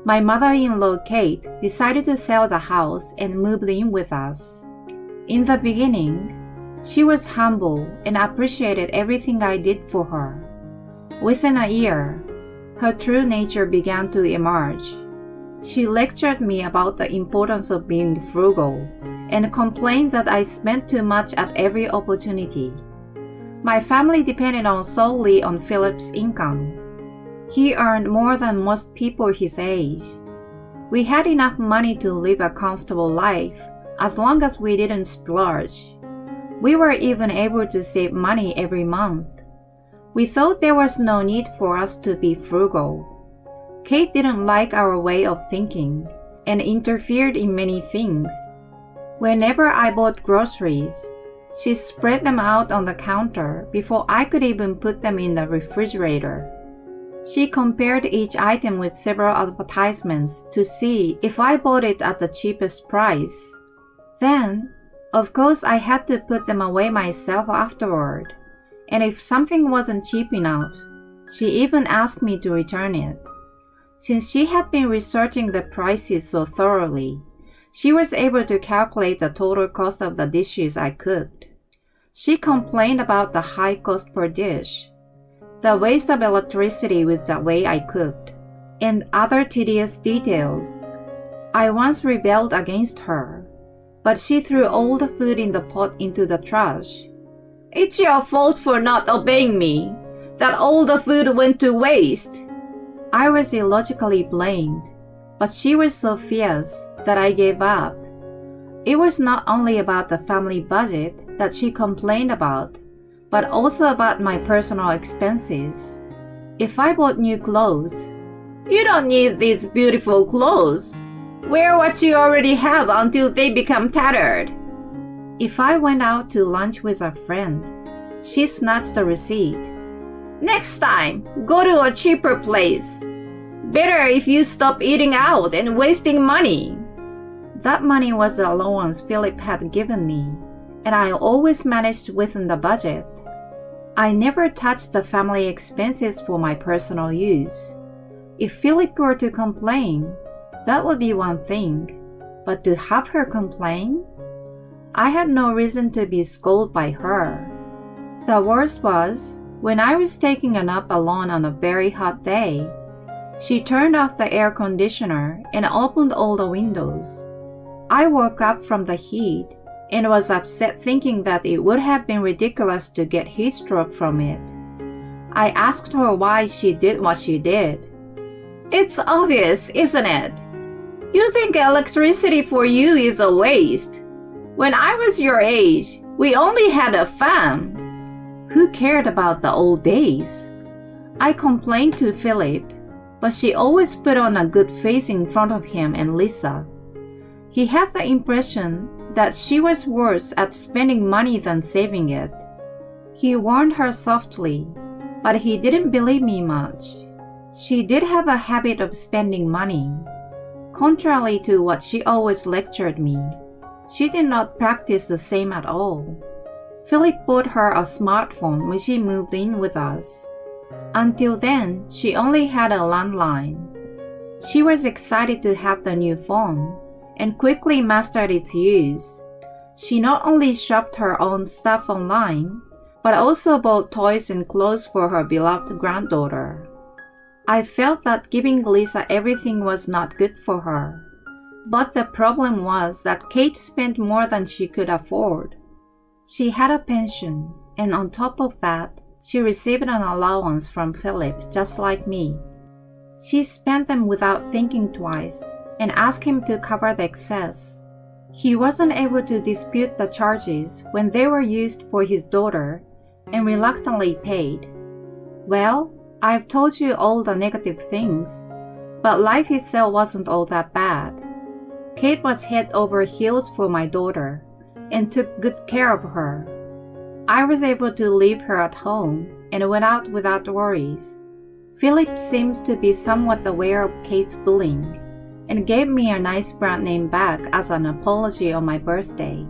my mother-in-law Kate decided to sell the house and moved in with us. In the beginning, she was humble and appreciated everything I did for her. Within a year, her true nature began to emerge. She lectured me about the importance of being frugal and complained that I spent too much at every opportunity. My family depended solely on Philip's income. He earned more than most people his age. We had enough money to live a comfortable life as long as we didn't splurge. We were even able to save money every month. We thought there was no need for us to be frugal. Kate didn't like our way of thinking and interfered in many things. Whenever I bought groceries, she spread them out on the counter before I could even put them in the refrigerator. She compared each item with several advertisements to see if I bought it at the cheapest price. Then, of course, I had to put them away myself afterward. And if something wasn't cheap enough, she even asked me to return it. Since she had been researching the prices so thoroughly, she was able to calculate the total cost of the dishes I cooked. She complained about the high cost per dish, the waste of electricity with the way I cooked, and other tedious details. I once rebelled against her, but she threw all the food in the pot into the trash. "It's your fault for not obeying me, that all the food went to waste." I was illogically blamed, but she was so fierce that I gave up. It was not only about the family budget that she complained about, but also about my personal expenses. If I bought new clothes, "You don't need these beautiful clothes. Wear what you already have until they become tattered." If I went out to lunch with a friend, she snatched the receipt. "Next time, go to a cheaper place. Better if you stop eating out and wasting money." That money was the allowance Philip had given me, and I always managed within the budget. I never touched the family expenses for my personal use. If Philip were to complain, that would be one thing, but to have her complain? I had no reason to be scolded by her. The worst was, when I was taking a nap alone on a very hot day, she turned off the air conditioner and opened all the windows. I woke up from the heat and was upset thinking that it would have been ridiculous to get heat stroke from it. I asked her why she did what she did. "It's obvious, isn't it? Using electricity for you is a waste. When I was your age, we only had a fan." Who cared about the old days? I complained to Philip, but she always put on a good face in front of him and Lisa. He had the impression that she was worse at spending money than saving it. He warned her softly, but he didn't believe me much. She did have a habit of spending money. Contrary to what she always lectured me, she did not practice the same at all. Philip bought her a smartphone when she moved in with us. Until then, she only had a landline. She was excited to have the new phone and quickly mastered its use. She not only shopped her own stuff online, but also bought toys and clothes for her beloved granddaughter. I felt that giving Lisa everything was not good for her. But the problem was that Kate spent more than she could afford. She had a pension, and on top of that, she received an allowance from Philip just like me. She spent them without thinking twice and asked him to cover the excess. He wasn't able to dispute the charges when they were used for his daughter and reluctantly paid. Well, I've told you all the negative things, but life itself wasn't all that bad. Kate was head over heels for my daughter and took good care of her. I was able to leave her at home and went out without worries. Philip seems to be somewhat aware of Kate's bullying and gave me a nice brand name bag as an apology on my birthday.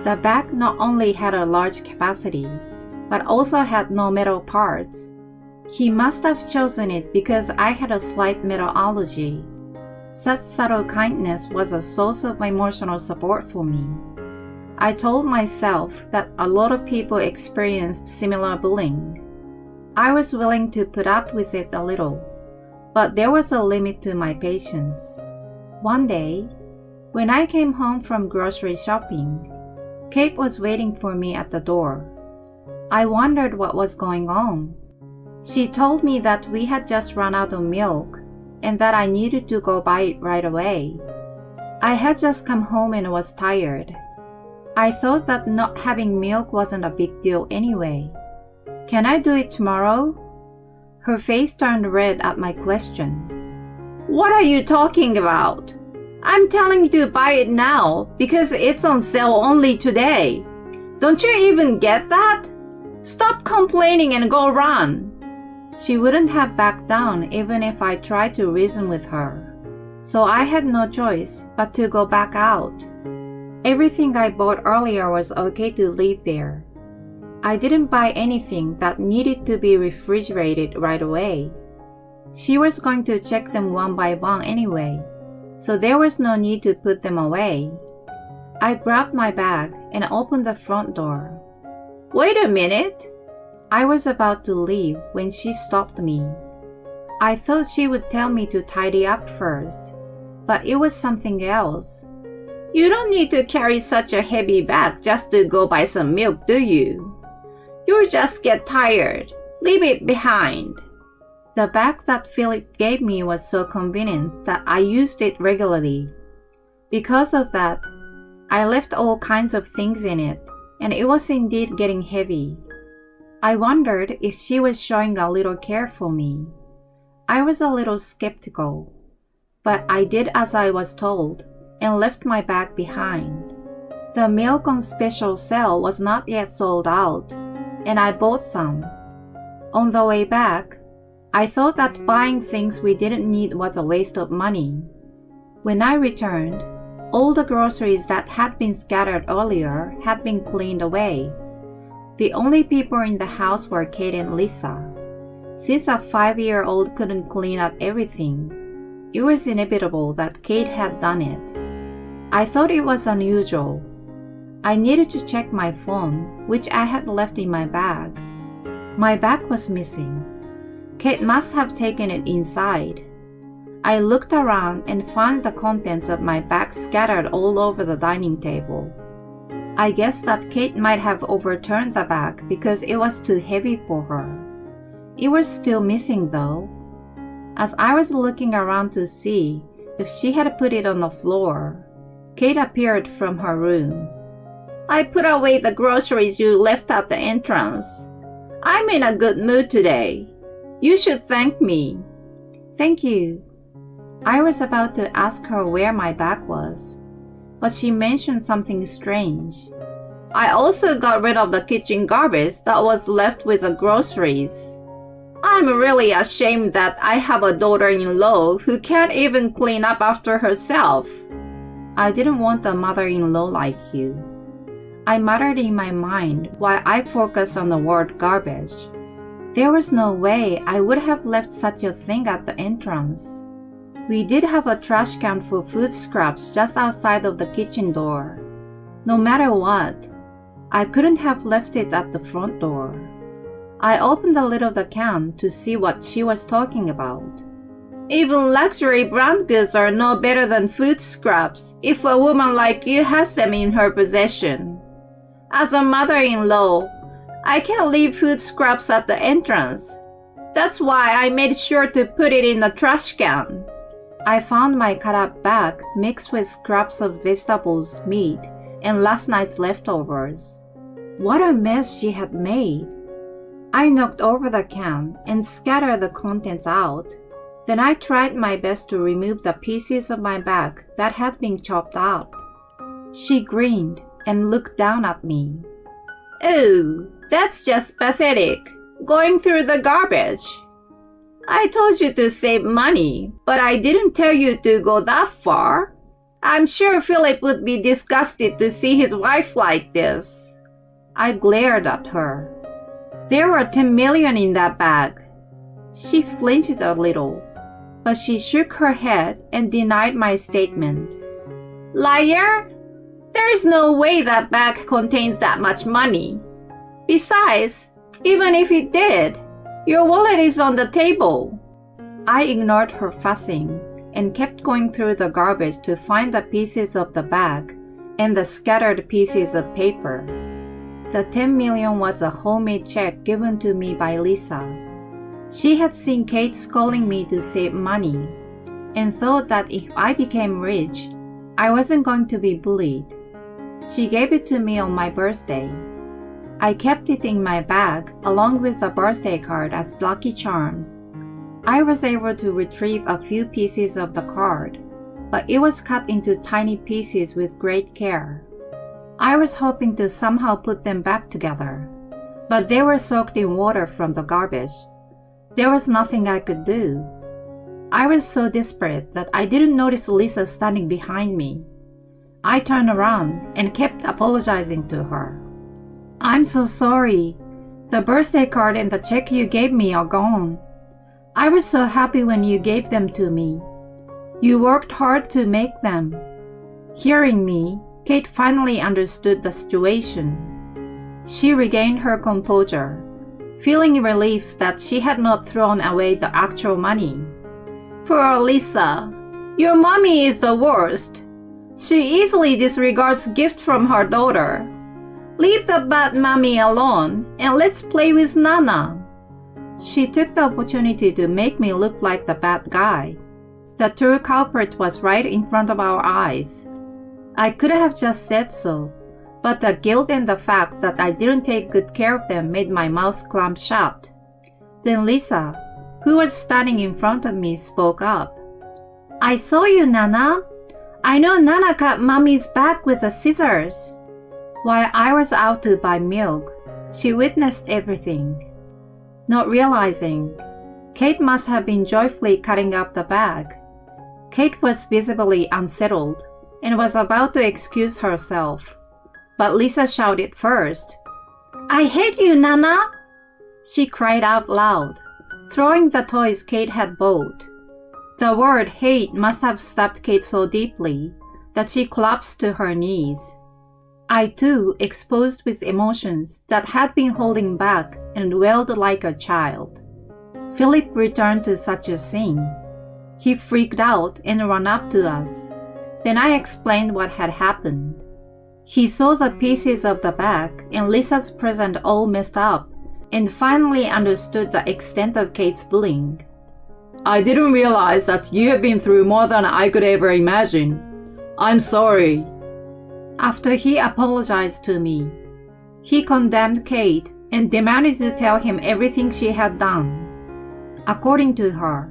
The bag not only had a large capacity, but also had no metal parts. He must have chosen it because I had a slight metal allergy. Such subtle kindness was a source of emotional support for me. I told myself that a lot of people experienced similar bullying. I was willing to put up with it a little, but there was a limit to my patience. One day, when I came home from grocery shopping, Kate was waiting for me at the door. I wondered what was going on. She told me that we had just run out of milk and that I needed to go buy it right away. I had just come home and was tired. I thought that not having milk wasn't a big deal anyway. Can I do it tomorrow? Her face turned red at my question. What are you talking about? I'm telling you to buy it now because it's on sale only today. Don't you even get that? Stop complaining and go run. She wouldn't have backed down even if I tried to reason with her. So I had no choice but to go back out. Everything I bought earlier was okay to leave there. I didn't buy anything that needed to be refrigerated right away. She was going to check them one by one anyway, so there was no need to put them away. I grabbed my bag and opened the front door. Wait a minute! I was about to leave when she stopped me. I thought she would tell me to tidy up first, but it was something else. You don't need to carry such a heavy bag just to go buy some milk, do you? You'll just get tired. Leave it behind. The bag that Philip gave me was so convenient that I used it regularly. Because of that, I left all kinds of things in it, and it was indeed getting heavy. I wondered if she was showing a little care for me. I was a little skeptical, but I did as I was told and left my bag behind. The milk on special sale was not yet sold out, and I bought some. On the way back, I thought that buying things we didn't need was a waste of money. When I returned, all the groceries that had been scattered earlier had been cleaned away. The only people in the house were Kate and Lisa. Since a 5-year-old couldn't clean up everything, it was inevitable that Kate had done it. I thought it was unusual. I needed to check my phone, which I had left in my bag. My bag was missing. Kate must have taken it inside. I looked around and found the contents of my bag scattered all over the dining table. I guess that Kate might have overturned the bag because it was too heavy for her. It was still missing though. As I was looking around to see if she had put it on the floor, Kate appeared from her room. I put away the groceries you left at the entrance. I'm in a good mood today. You should thank me. Thank you. I was about to ask her where my bag was, but she mentioned something strange. I also got rid of the kitchen garbage that was left with the groceries. I'm really ashamed that I have a daughter-in-law who can't even clean up after herself. I didn't want a mother-in-law like you. I muttered in my mind while I focused on the word garbage. There was no way I would have left such a thing at the entrance. We did have a trash can for food scraps just outside of the kitchen door. No matter what, I couldn't have left it at the front door. I opened the lid of the can to see what she was talking about. Even luxury brand goods are no better than food scraps if a woman like you has them in her possession. As a mother-in-law, I can't leave food scraps at the entrance. That's why I made sure to put it in the trash can. I found my cut-up bag mixed with scraps of vegetables, meat, and last night's leftovers. What a mess she had made. I knocked over the can and scattered the contents out. Then I tried my best to remove the pieces of my bag that had been chopped up. She grinned and looked down at me. "Oh, that's just pathetic, going through the garbage. I told you to save money, but I didn't tell you to go that far. I'm sure Philip would be disgusted to see his wife like this." I glared at her. There were 10 million in that bag. She flinched a little, but she shook her head and denied my statement. "Liar! There is no way that bag contains that much money. Besides, even if it did, your wallet is on the table." I ignored her fussing and kept going through the garbage to find the pieces of the bag and the scattered pieces of paper. The 10 million was a homemade check given to me by Lisa. She had seen Kate scolding me to save money and thought that if I became rich, I wasn't going to be bullied. She gave it to me on my birthday. I kept it in my bag along with a birthday card as lucky charms. I was able to retrieve a few pieces of the card, but it was cut into tiny pieces with great care. I was hoping to somehow put them back together, but they were soaked in water from the garbage. There was nothing I could do. I was so desperate that I didn't notice Lisa standing behind me. I turned around and kept apologizing to her. "I'm so sorry. The birthday card and the check you gave me are gone. I was so happy when you gave them to me. You worked hard to make them." Hearing me, Kate finally understood the situation. She regained her composure, feeling relief that she had not thrown away the actual money. "Poor Lisa. Your mommy is the worst. She easily disregards gifts from her daughter. Leave the bad mommy alone and let's play with Nana." She took the opportunity to make me look like the bad guy. The true culprit was right in front of our eyes. I could have just said so, but the guilt and the fact that I didn't take good care of them made my mouth clamp shut. Then Lisa, who was standing in front of me, spoke up. "I saw you, Nana. I know Nana cut Mommy's back with the scissors." While I was out to buy milk, she witnessed everything. Not realizing, Kate must have been joyfully cutting up the bag. Kate was visibly unsettled and was about to excuse herself, but Lisa shouted first. "I hate you, Nana!" She cried out loud, throwing the toys Kate had bought. The word hate must have stabbed Kate so deeply that she collapsed to her knees. I too exposed with emotions that had been holding back and wailed like a child. Philip returned to such a scene. He freaked out and ran up to us. Then I explained what had happened. He saw the pieces of the bag and Lisa's present all messed up and finally understood the extent of Kate's bullying. "I didn't realize that you have been through more than I could ever imagine. I'm sorry." After he apologized to me, he condemned Kate and demanded to tell him everything she had done. According to her,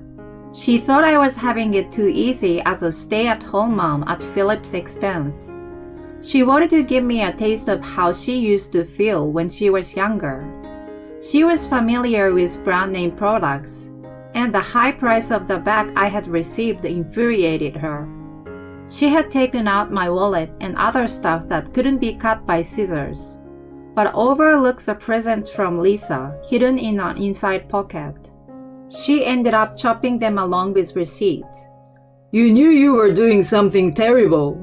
she thought I was having it too easy as a stay-at-home mom at Philip's expense. She wanted to give me a taste of how she used to feel when she was younger. She was familiar with brand-name products, and the high price of the bag I had received infuriated her. She had taken out my wallet and other stuff that couldn't be cut by scissors, but overlooked the presents from Lisa hidden in an inside pocket. She ended up chopping them along with receipts. "You knew you were doing something terrible."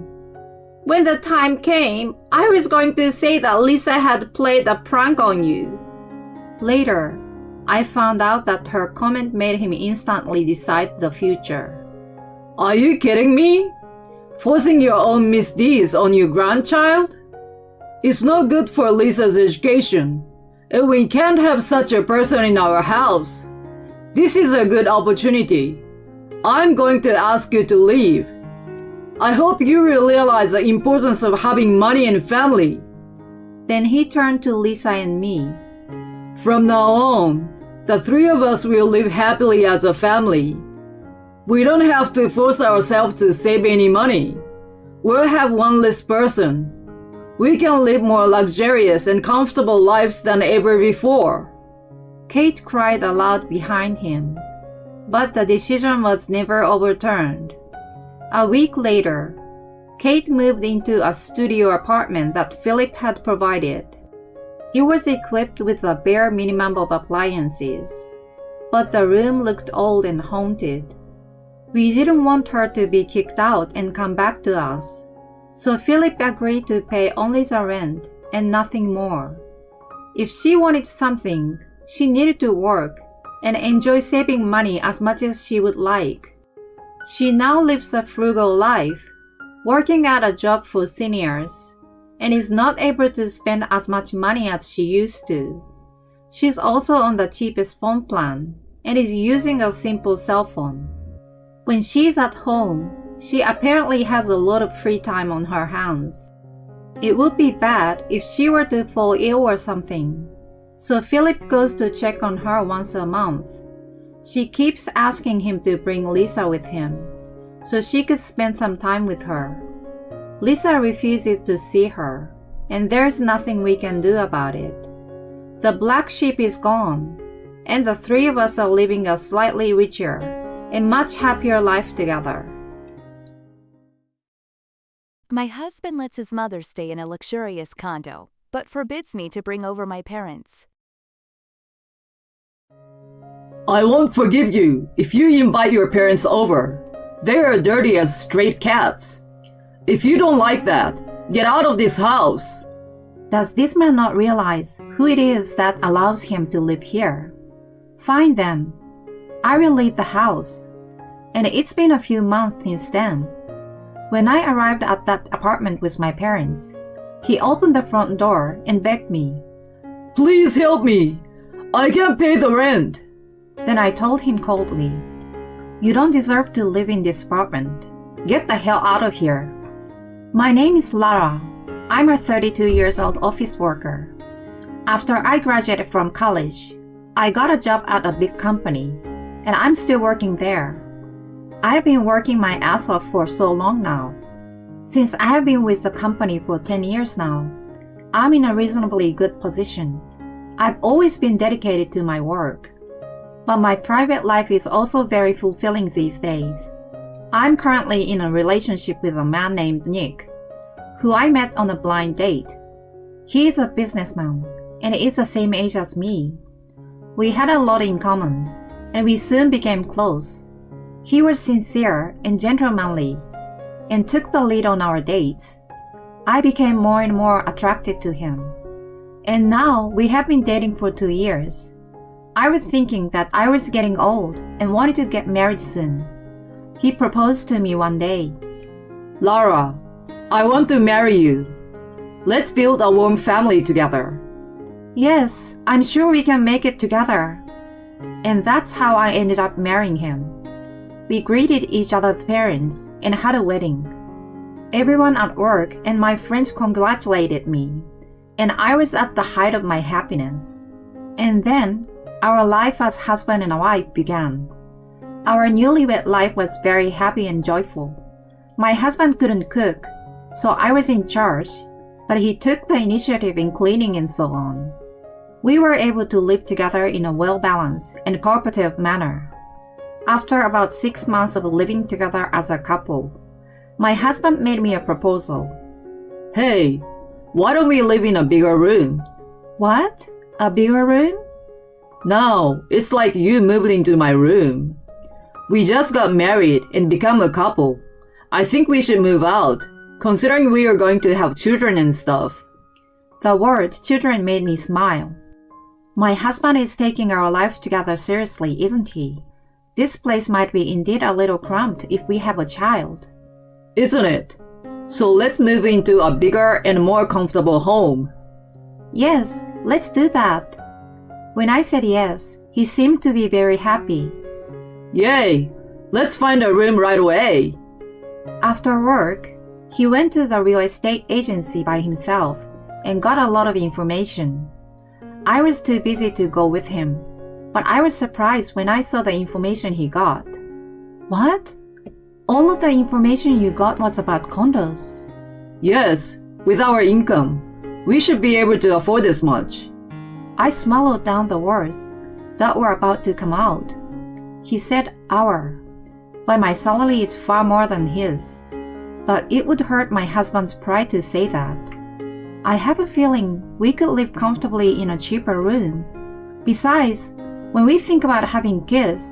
"When the time came, I was going to say that Lisa had played a prank on you." Later, I found out that her comment made him instantly decide the future. "Are you kidding me? Forcing your own misdeeds on your grandchild? It's not good for Lisa's education, and we can't have such a person in our house. This is a good opportunity. I'm going to ask you to leave. I hope you realize the importance of having money and family. Then he turned to Lisa and me. From now on, the three of us will live happily as a family. We don't have to force ourselves to save any money. We'll have one less person. We can live more luxurious and comfortable lives than ever before. Kate cried aloud behind him, but the decision was never overturned. A week later, Kate moved into a studio apartment that Philip had provided. It was equipped with a bare minimum of appliances, but the room looked old and haunted. We didn't want her to be kicked out and come back to us, so Philip agreed to pay only the rent and nothing more. If she wanted something, she needed to work and enjoy saving money as much as she would like. She now lives a frugal life, working at a job for seniors, and is not able to spend as much money as she used to. She's also on the cheapest phone plan and is using a simple cell phone. When she's at home, she apparently has a lot of free time on her hands. It would be bad if she were to fall ill or something, so Philip goes to check on her once a month. She keeps asking him to bring Lisa with him, so she could spend some time with her. Lisa refuses to see her, and there's nothing we can do about it. The black sheep is gone, and the three of us are living a slightly richer and much happier life together. My husband lets his mother stay in a luxurious condo, but forbids me to bring over my parents. I won't forgive you if you invite your parents over. They are dirty as stray cats. If you don't like that, get out of this house. Does this man not realize who it is that allows him to live here? Find them. I will leave the house. And it's been a few months since then. When I arrived at that apartment with my parents, he opened the front door and begged me. Please help me. I can't pay the rent. Then I told him coldly, you don't deserve to live in this apartment. Get the hell out of here. My name is Lara. I'm a 32 years old office worker. After I graduated from college, I got a job at a big company, and I'm still working there. I've been working my ass off for so long now. Since I have been with the company for 10 years now, I'm in a reasonably good position. I've always been dedicated to my work. But my private life is also very fulfilling these days. I'm currently in a relationship with a man named Nick, who I met on a blind date. He is a businessman and is the same age as me. We had a lot in common, and we soon became close. He was sincere and gentlemanly, and took the lead on our dates. I became more and more attracted to him. And now we have been dating for 2 years. I was thinking that I was getting old and wanted to get married soon. He proposed to me one day. Lara, I want to marry you. Let's build a warm family together. Yes, I'm sure we can make it together. And that's how I ended up marrying him. We greeted each other's parents and had a wedding. Everyone at work and my friends congratulated me, and I was at the height of my happiness. And then, our life as husband and wife began. Our newlywed life was very happy and joyful. My husband couldn't cook, so I was in charge, but he took the initiative in cleaning and so on. We were able to live together in a well-balanced and cooperative manner. After about 6 months of living together as a couple, my husband made me a proposal. Hey, why don't we live in a bigger room? What? A bigger room? No, it's like you moved into my room. We just got married and become a couple. I think we should move out, considering we are going to have children and stuff. The word children made me smile. My husband is taking our life together seriously, isn't he? This place might be indeed a little cramped if we have a child. Isn't it? So let's move into a bigger and more comfortable home. Yes, let's do that. When I said yes, he seemed to be very happy. Yay! Let's find a room right away. After work, he went to the real estate agency by himself and got a lot of information. I was too busy to go with him, but I was surprised when I saw the information he got. What? All of the information you got was about condos? Yes, with our income, we should be able to afford this much. I swallowed down the words that were about to come out. He said our, but my salary is far more than his. But it would hurt my husband's pride to say that. I have a feeling we could live comfortably in a cheaper room. Besides, when we think about having kids,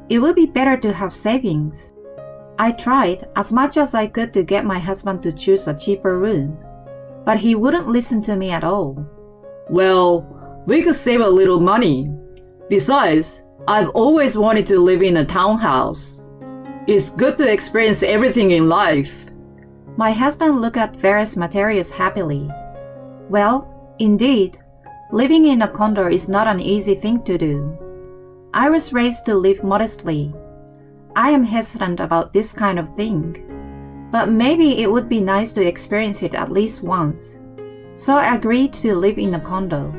it would be better to have savings. I tried as much as I could to get my husband to choose a cheaper room, but he wouldn't listen to me at all. Well, we could save a little money. Besides, I've always wanted to live in a townhouse. It's good to experience everything in life. My husband looked at various materials happily. Well, indeed, living in a condo is not an easy thing to do. I was raised to live modestly. I am hesitant about this kind of thing, but maybe it would be nice to experience it at least once. So I agreed to live in a condo.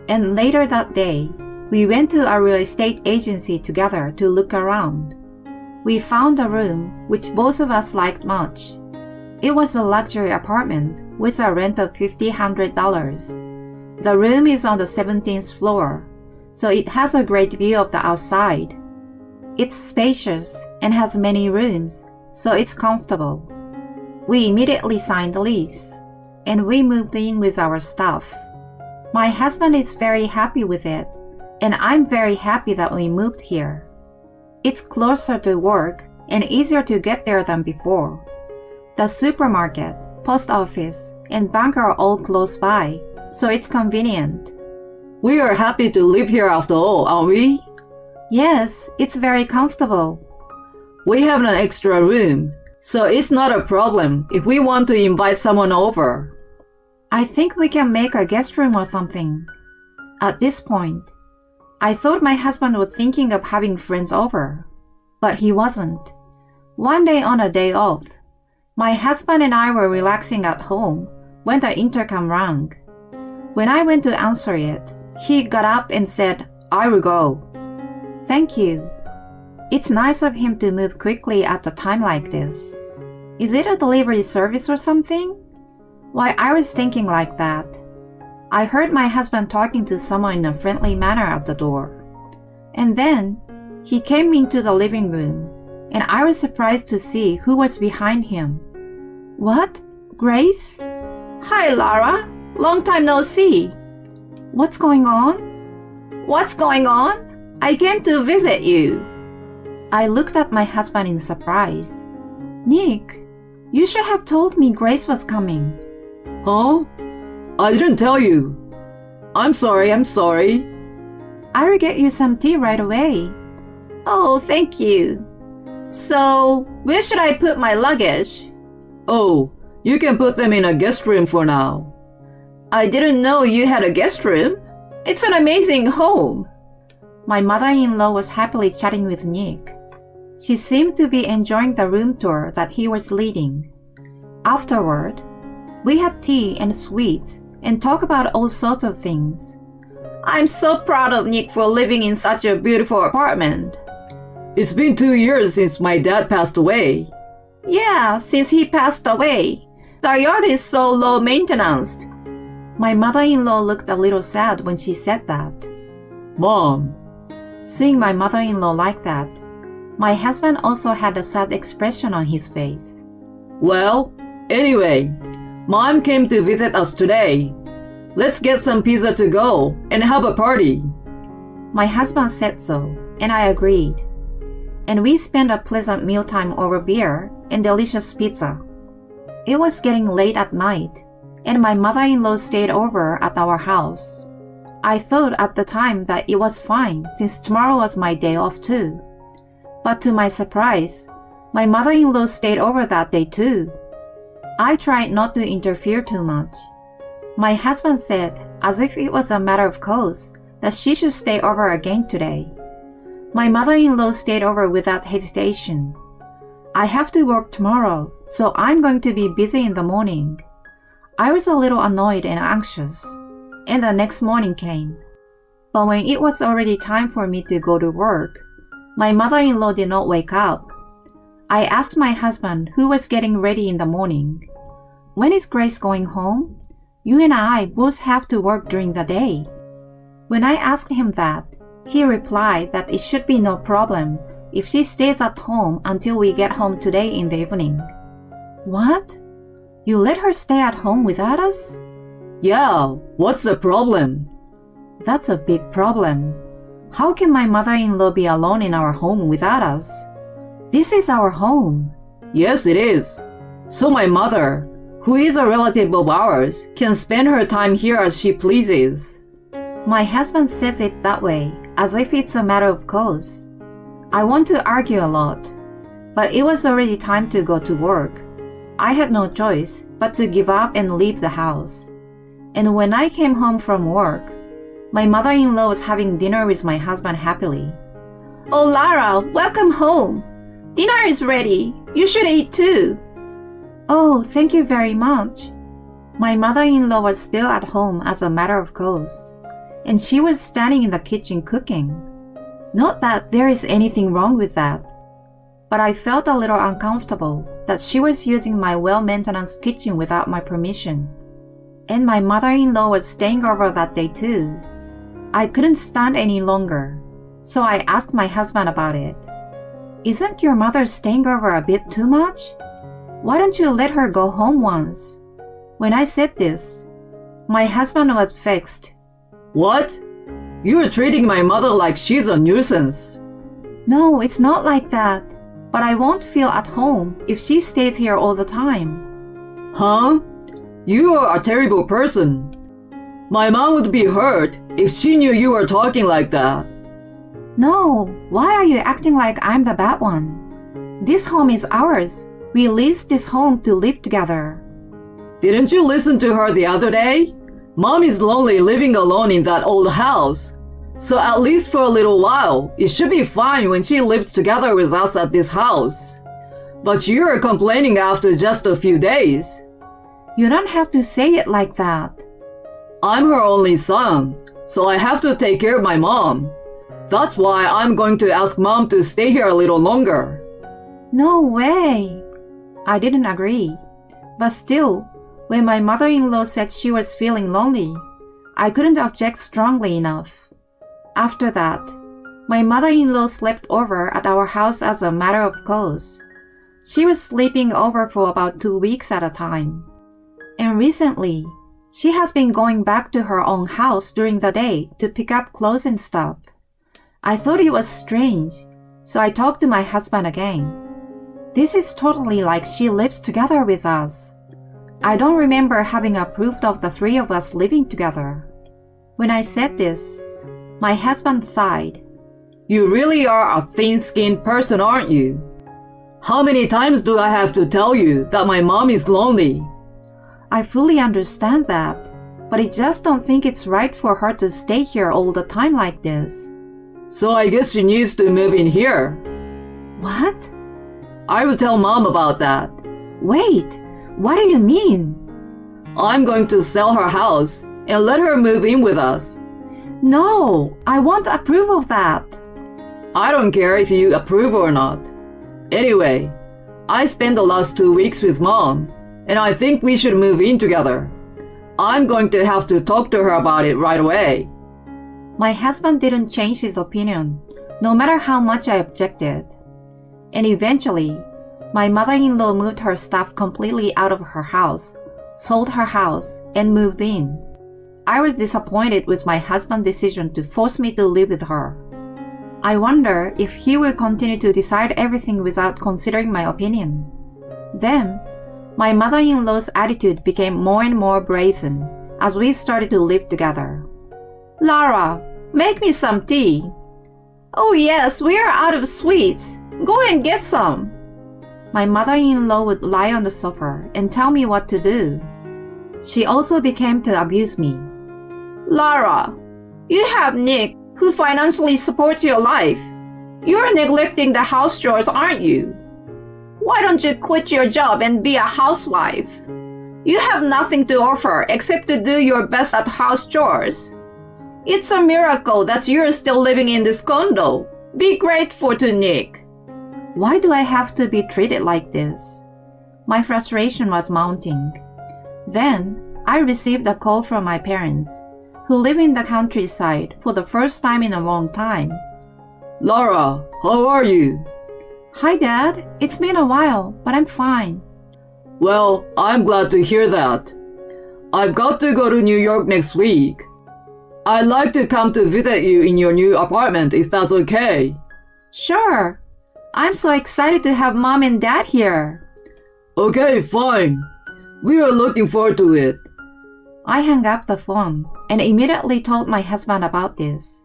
And later that day, we went to a real estate agency together to look around. We found a room which both of us liked much. It was a luxury apartment with a rent of $1,500. The room is on the 17th floor, so it has a great view of the outside. It's spacious and has many rooms, so it's comfortable. We immediately signed the lease, and we moved in with our stuff. My husband is very happy with it, and I'm very happy that we moved here. It's closer to work and easier to get there than before. The supermarket, post office, and bank are all close by, so it's convenient. We are happy to live here after all, aren't we? Yes, it's very comfortable. We have an extra room, so it's not a problem if we want to invite someone over. I think we can make a guest room or something. At this point, I thought my husband was thinking of having friends over, but he wasn't. One day on a day off, my husband and I were relaxing at home when the intercom rang. When I went to answer it, he got up and said, "I will go." Thank you. It's nice of him to move quickly at a time like this. Is it a delivery service or something? While I was thinking like that, I heard my husband talking to someone in a friendly manner at the door. And then he came into the living room, and I was surprised to see who was behind him. What? Grace? Hi, Lara. Long time no see. What's going on? What's going on? I came to visit you. I looked at my husband in surprise. Nick, you should have told me Grace was coming. Huh? I didn't tell you. I'm sorry. I will get you some tea right away. Oh, thank you. So, where should I put my luggage? Oh, you can put them in a guest room for now. I didn't know you had a guest room. It's an amazing home. My mother-in-law was happily chatting with Nick. She seemed to be enjoying the room tour that he was leading. Afterward, we had tea and sweets and talked about all sorts of things. I'm so proud of Nick for living in such a beautiful apartment. It's been 2 years since my dad passed away. Yeah, since he passed away. The yard is so low maintenance. My mother-in-law looked a little sad when she said that. Mom. Seeing my mother-in-law like that, my husband also had a sad expression on his face. Well, anyway, Mom came to visit us today. Let's get some pizza to go and have a party. My husband said so, and I agreed. And we spent a pleasant mealtime over beer and delicious pizza. It was getting late at night, and my mother-in-law stayed over at our house. I thought at the time that it was fine since tomorrow was my day off too. But to my surprise, my mother-in-law stayed over that day too. I tried not to interfere too much. My husband said, as if it was a matter of course, that she should stay over again today. My mother-in-law stayed over without hesitation. I have to work tomorrow, so I'm going to be busy in the morning. I was a little annoyed and anxious, and the next morning came. But when it was already time for me to go to work, my mother-in-law did not wake up. I asked my husband, who was getting ready in the morning, "When is Grace going home? You and I both have to work during the day." When I asked him that, he replied that it should be no problem if she stays at home until we get home today in the evening. What? You let her stay at home without us? Yeah, what's the problem? That's a big problem. How can my mother-in-law be alone in our home without us? This is our home. Yes, it is. So my mother, who is a relative of ours, can spend her time here as she pleases. My husband says it that way, as if it's a matter of course. I want to argue a lot, but it was already time to go to work. I had no choice but to give up and leave the house. And when I came home from work, my mother-in-law was having dinner with my husband happily. "Oh, Lara, welcome home. Dinner is ready. You should eat too." "Oh, thank you very much." My mother-in-law was still at home as a matter of course, and she was standing in the kitchen cooking. Not that there is anything wrong with that, but I felt a little uncomfortable that she was using my well-maintenance kitchen without my permission. And my mother-in-law was staying over that day too. I couldn't stand any longer, so I asked my husband about it. "Isn't your mother staying over a bit too much? Why don't you let her go home once?" When I said this, my husband was vexed. What? You're treating my mother like she's a nuisance. "No, it's not like that, but I won't feel at home if she stays here all the time." Huh? You are a terrible person. My mom would be hurt if she knew you were talking like that. "No, why are you acting like I'm the bad one? This home is ours. We leased this home to live together." Didn't you listen to her the other day? Mom is lonely living alone in that old house. So at least for a little while, it should be fine when she lives together with us at this house. But you're complaining after just a few days. You don't have to say it like that. I'm her only son, so I have to take care of my mom. That's why I'm going to ask Mom to stay here a little longer. No way. I didn't agree. But still, when my mother-in-law said she was feeling lonely, I couldn't object strongly enough. After that, my mother-in-law slept over at our house as a matter of course. She was sleeping over for about 2 weeks at a time. And recently, she has been going back to her own house during the day to pick up clothes and stuff. I thought it was strange, so I talked to my husband again. This is totally like she lives together with us. I don't remember having approved of the 3 of us living together. When I said this, my husband sighed. You really are a thin-skinned person, aren't you? How many times do I have to tell you that my mom is lonely? I fully understand that, but I just don't think it's right for her to stay here all the time like this. So I guess she needs to move in here. What? I will tell Mom about that. Wait, what do you mean? I'm going to sell her house and let her move in with us. No, I won't approve of that. I don't care if you approve or not. Anyway, I spent the last 2 weeks with Mom, and I think we should move in together. I'm going to have to talk to her about it right away. My husband didn't change his opinion, no matter how much I objected. And eventually, my mother-in-law moved her stuff completely out of her house, sold her house, and moved in. I was disappointed with my husband's decision to force me to live with her. I wonder if he will continue to decide everything without considering my opinion. Then, my mother-in-law's attitude became more and more brazen as we started to live together. Lara, make me some tea. Oh yes, we are out of sweets. Go and get some. My mother-in-law would lie on the sofa and tell me what to do. She also began to abuse me. Lara, you have Nick, who financially supports your life. You're neglecting the house chores, aren't you? Why don't you quit your job and be a housewife? You have nothing to offer except to do your best at house chores. It's a miracle that you're still living in this condo. Be grateful to Nick. Why do I have to be treated like this? My frustration was mounting. Then, I received a call from my parents, who live in the countryside for the first time in a long time. Laura, how are you? Hi, Dad. It's been a while, but I'm fine. Well, I'm glad to hear that. I've got to go to New York next week. I'd like to come to visit you in your new apartment if that's okay. Sure. I'm so excited to have Mom and Dad here. Okay, fine. We are looking forward to it. I hung up the phone and immediately told my husband about this.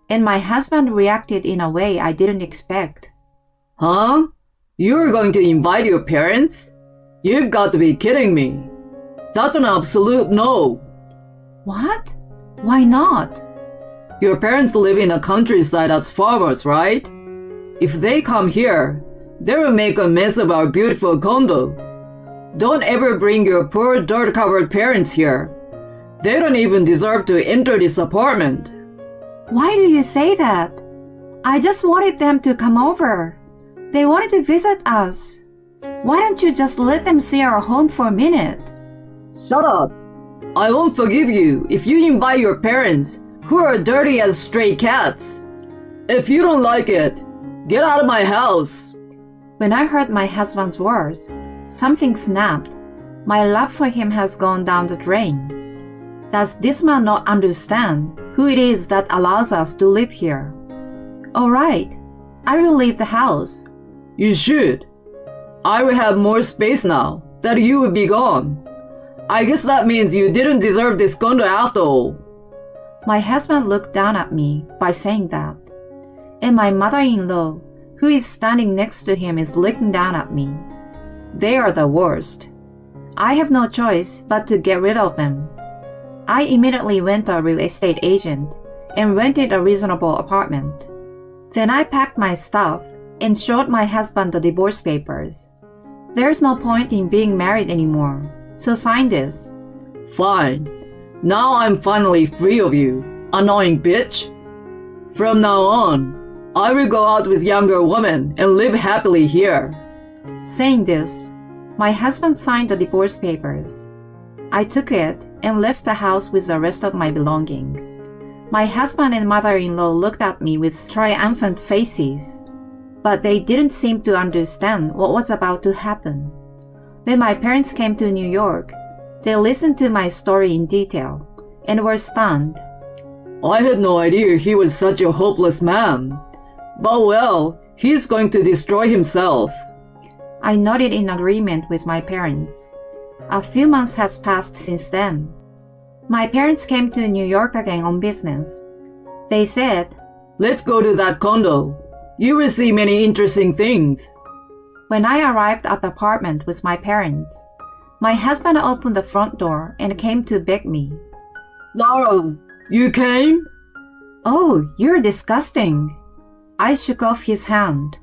And my husband reacted in a way I didn't expect. Huh? You're going to invite your parents? You've got to be kidding me. That's an absolute no. What? Why not? Your parents live in the countryside as farmers, right? If they come here, they will make a mess of our beautiful condo. Don't ever bring your poor dirt-covered parents here. They don't even deserve to enter this apartment. Why do you say that? I just wanted them to come over. They wanted to visit us. Why don't you just let them see our home for a minute? Shut up. I won't forgive you if you invite your parents, who are dirty as stray cats. If you don't like it, get out of my house. When I heard my husband's words, something snapped. My love for him has gone down the drain. Does this man not understand who it is that allows us to live here? All right, I will leave the house. You should. I will have more space now that you will be gone. I guess that means you didn't deserve this condo after all. My husband looked down at me by saying that. And my mother-in-law, who is standing next to him, is looking down at me. They are the worst. I have no choice but to get rid of them. I immediately went to a real estate agent and rented a reasonable apartment. Then I packed my stuff and showed my husband the divorce papers. There's no point in being married anymore, so sign this. Fine. Now I'm finally free of you, annoying bitch. From now on, I will go out with younger women and live happily here. Saying this, my husband signed the divorce papers. I took it and left the house with the rest of my belongings. My husband and mother-in-law looked at me with triumphant faces, but they didn't seem to understand what was about to happen. When my parents came to New York, they listened to my story in detail and were stunned. I had no idea he was such a hopeless man. But well, he's going to destroy himself. I nodded in agreement with my parents. A few months has passed since then. My parents came to New York again on business. They said, Let's go to that condo. You will see many interesting things. When I arrived at the apartment with my parents, my husband opened the front door and came to beg me. Laura, you came? Oh, you're disgusting. I shook off his hand.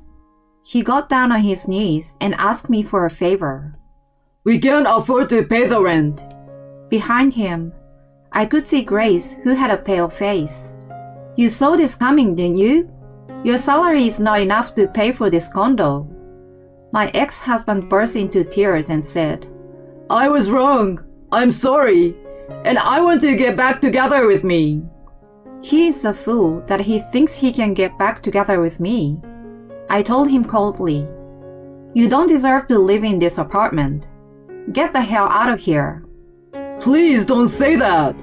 He got down on his knees and asked me for a favor. We can't afford to pay the rent. Behind him, I could see Grace, who had a pale face. You saw this coming, didn't you? Your salary is not enough to pay for this condo. My ex-husband burst into tears and said, I was wrong. I'm sorry. And I want to get back together with me. He is a fool that he thinks he can get back together with me. I told him coldly, You don't deserve to live in this apartment. Get the hell out of here. Please don't say that.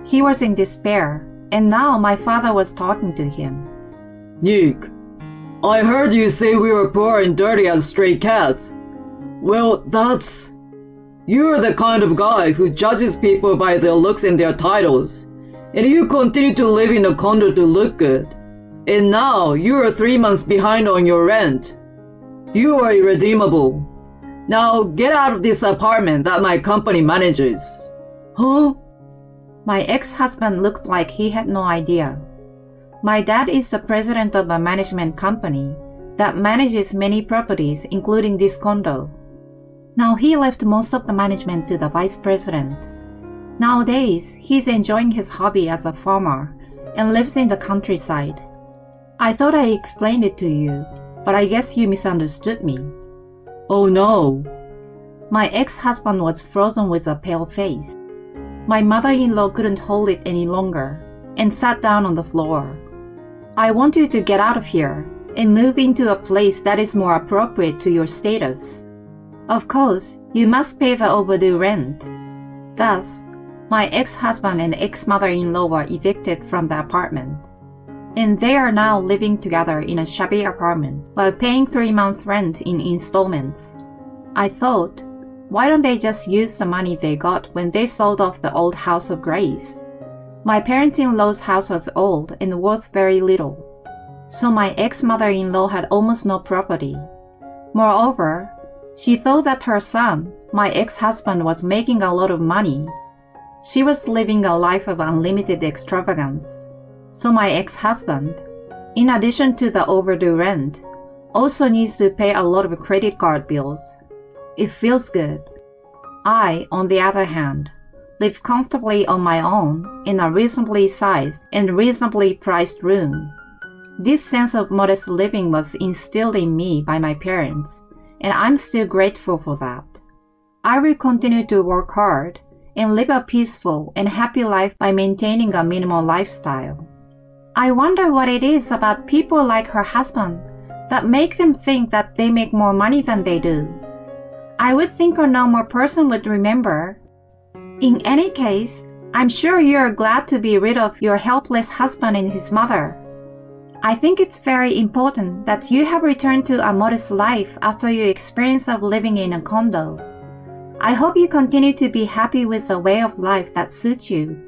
He was in despair, and now my father was talking to him. Nick, I heard you say we were poor and dirty as stray cats. Well, You're the kind of guy who judges people by their looks and their titles. And you continue to live in a condo to look good. And now you are 3 months behind on your rent. You are irredeemable. Now get out of this apartment that my company manages. Huh? My ex-husband looked like he had no idea. My dad is the president of a management company that manages many properties, including this condo. Now he left most of the management to the vice president. Nowadays, he's enjoying his hobby as a farmer and lives in the countryside. I thought I explained it to you, but I guess you misunderstood me. Oh no. My ex-husband was frozen with a pale face. My mother-in-law couldn't hold it any longer and sat down on the floor. I want you to get out of here and move into a place that is more appropriate to your status. Of course, you must pay the overdue rent. Thus, my ex-husband and ex-mother-in-law were evicted from the apartment, and they are now living together in a shabby apartment while paying 3-month rent in installments. I thought, why don't they just use the money they got when they sold off the old house of Grace? My parents-in-law's house was old and worth very little, so my ex-mother-in-law had almost no property. Moreover, she thought that her son, my ex-husband, was making a lot of money. She was living a life of unlimited extravagance. So my ex-husband, in addition to the overdue rent, also needs to pay a lot of credit card bills. It feels good. I, on the other hand, live comfortably on my own in a reasonably sized and reasonably priced room. This sense of modest living was instilled in me by my parents, and I'm still grateful for that. I will continue to work hard and live a peaceful and happy life by maintaining a minimal lifestyle. I wonder what it is about people like her husband that make them think that they make more money than they do. I would think a normal person would remember. In any case, I'm sure you're glad to be rid of your helpless husband and his mother. I think it's very important that you have returned to a modest life after your experience of living in a condo. I hope you continue to be happy with the way of life that suits you.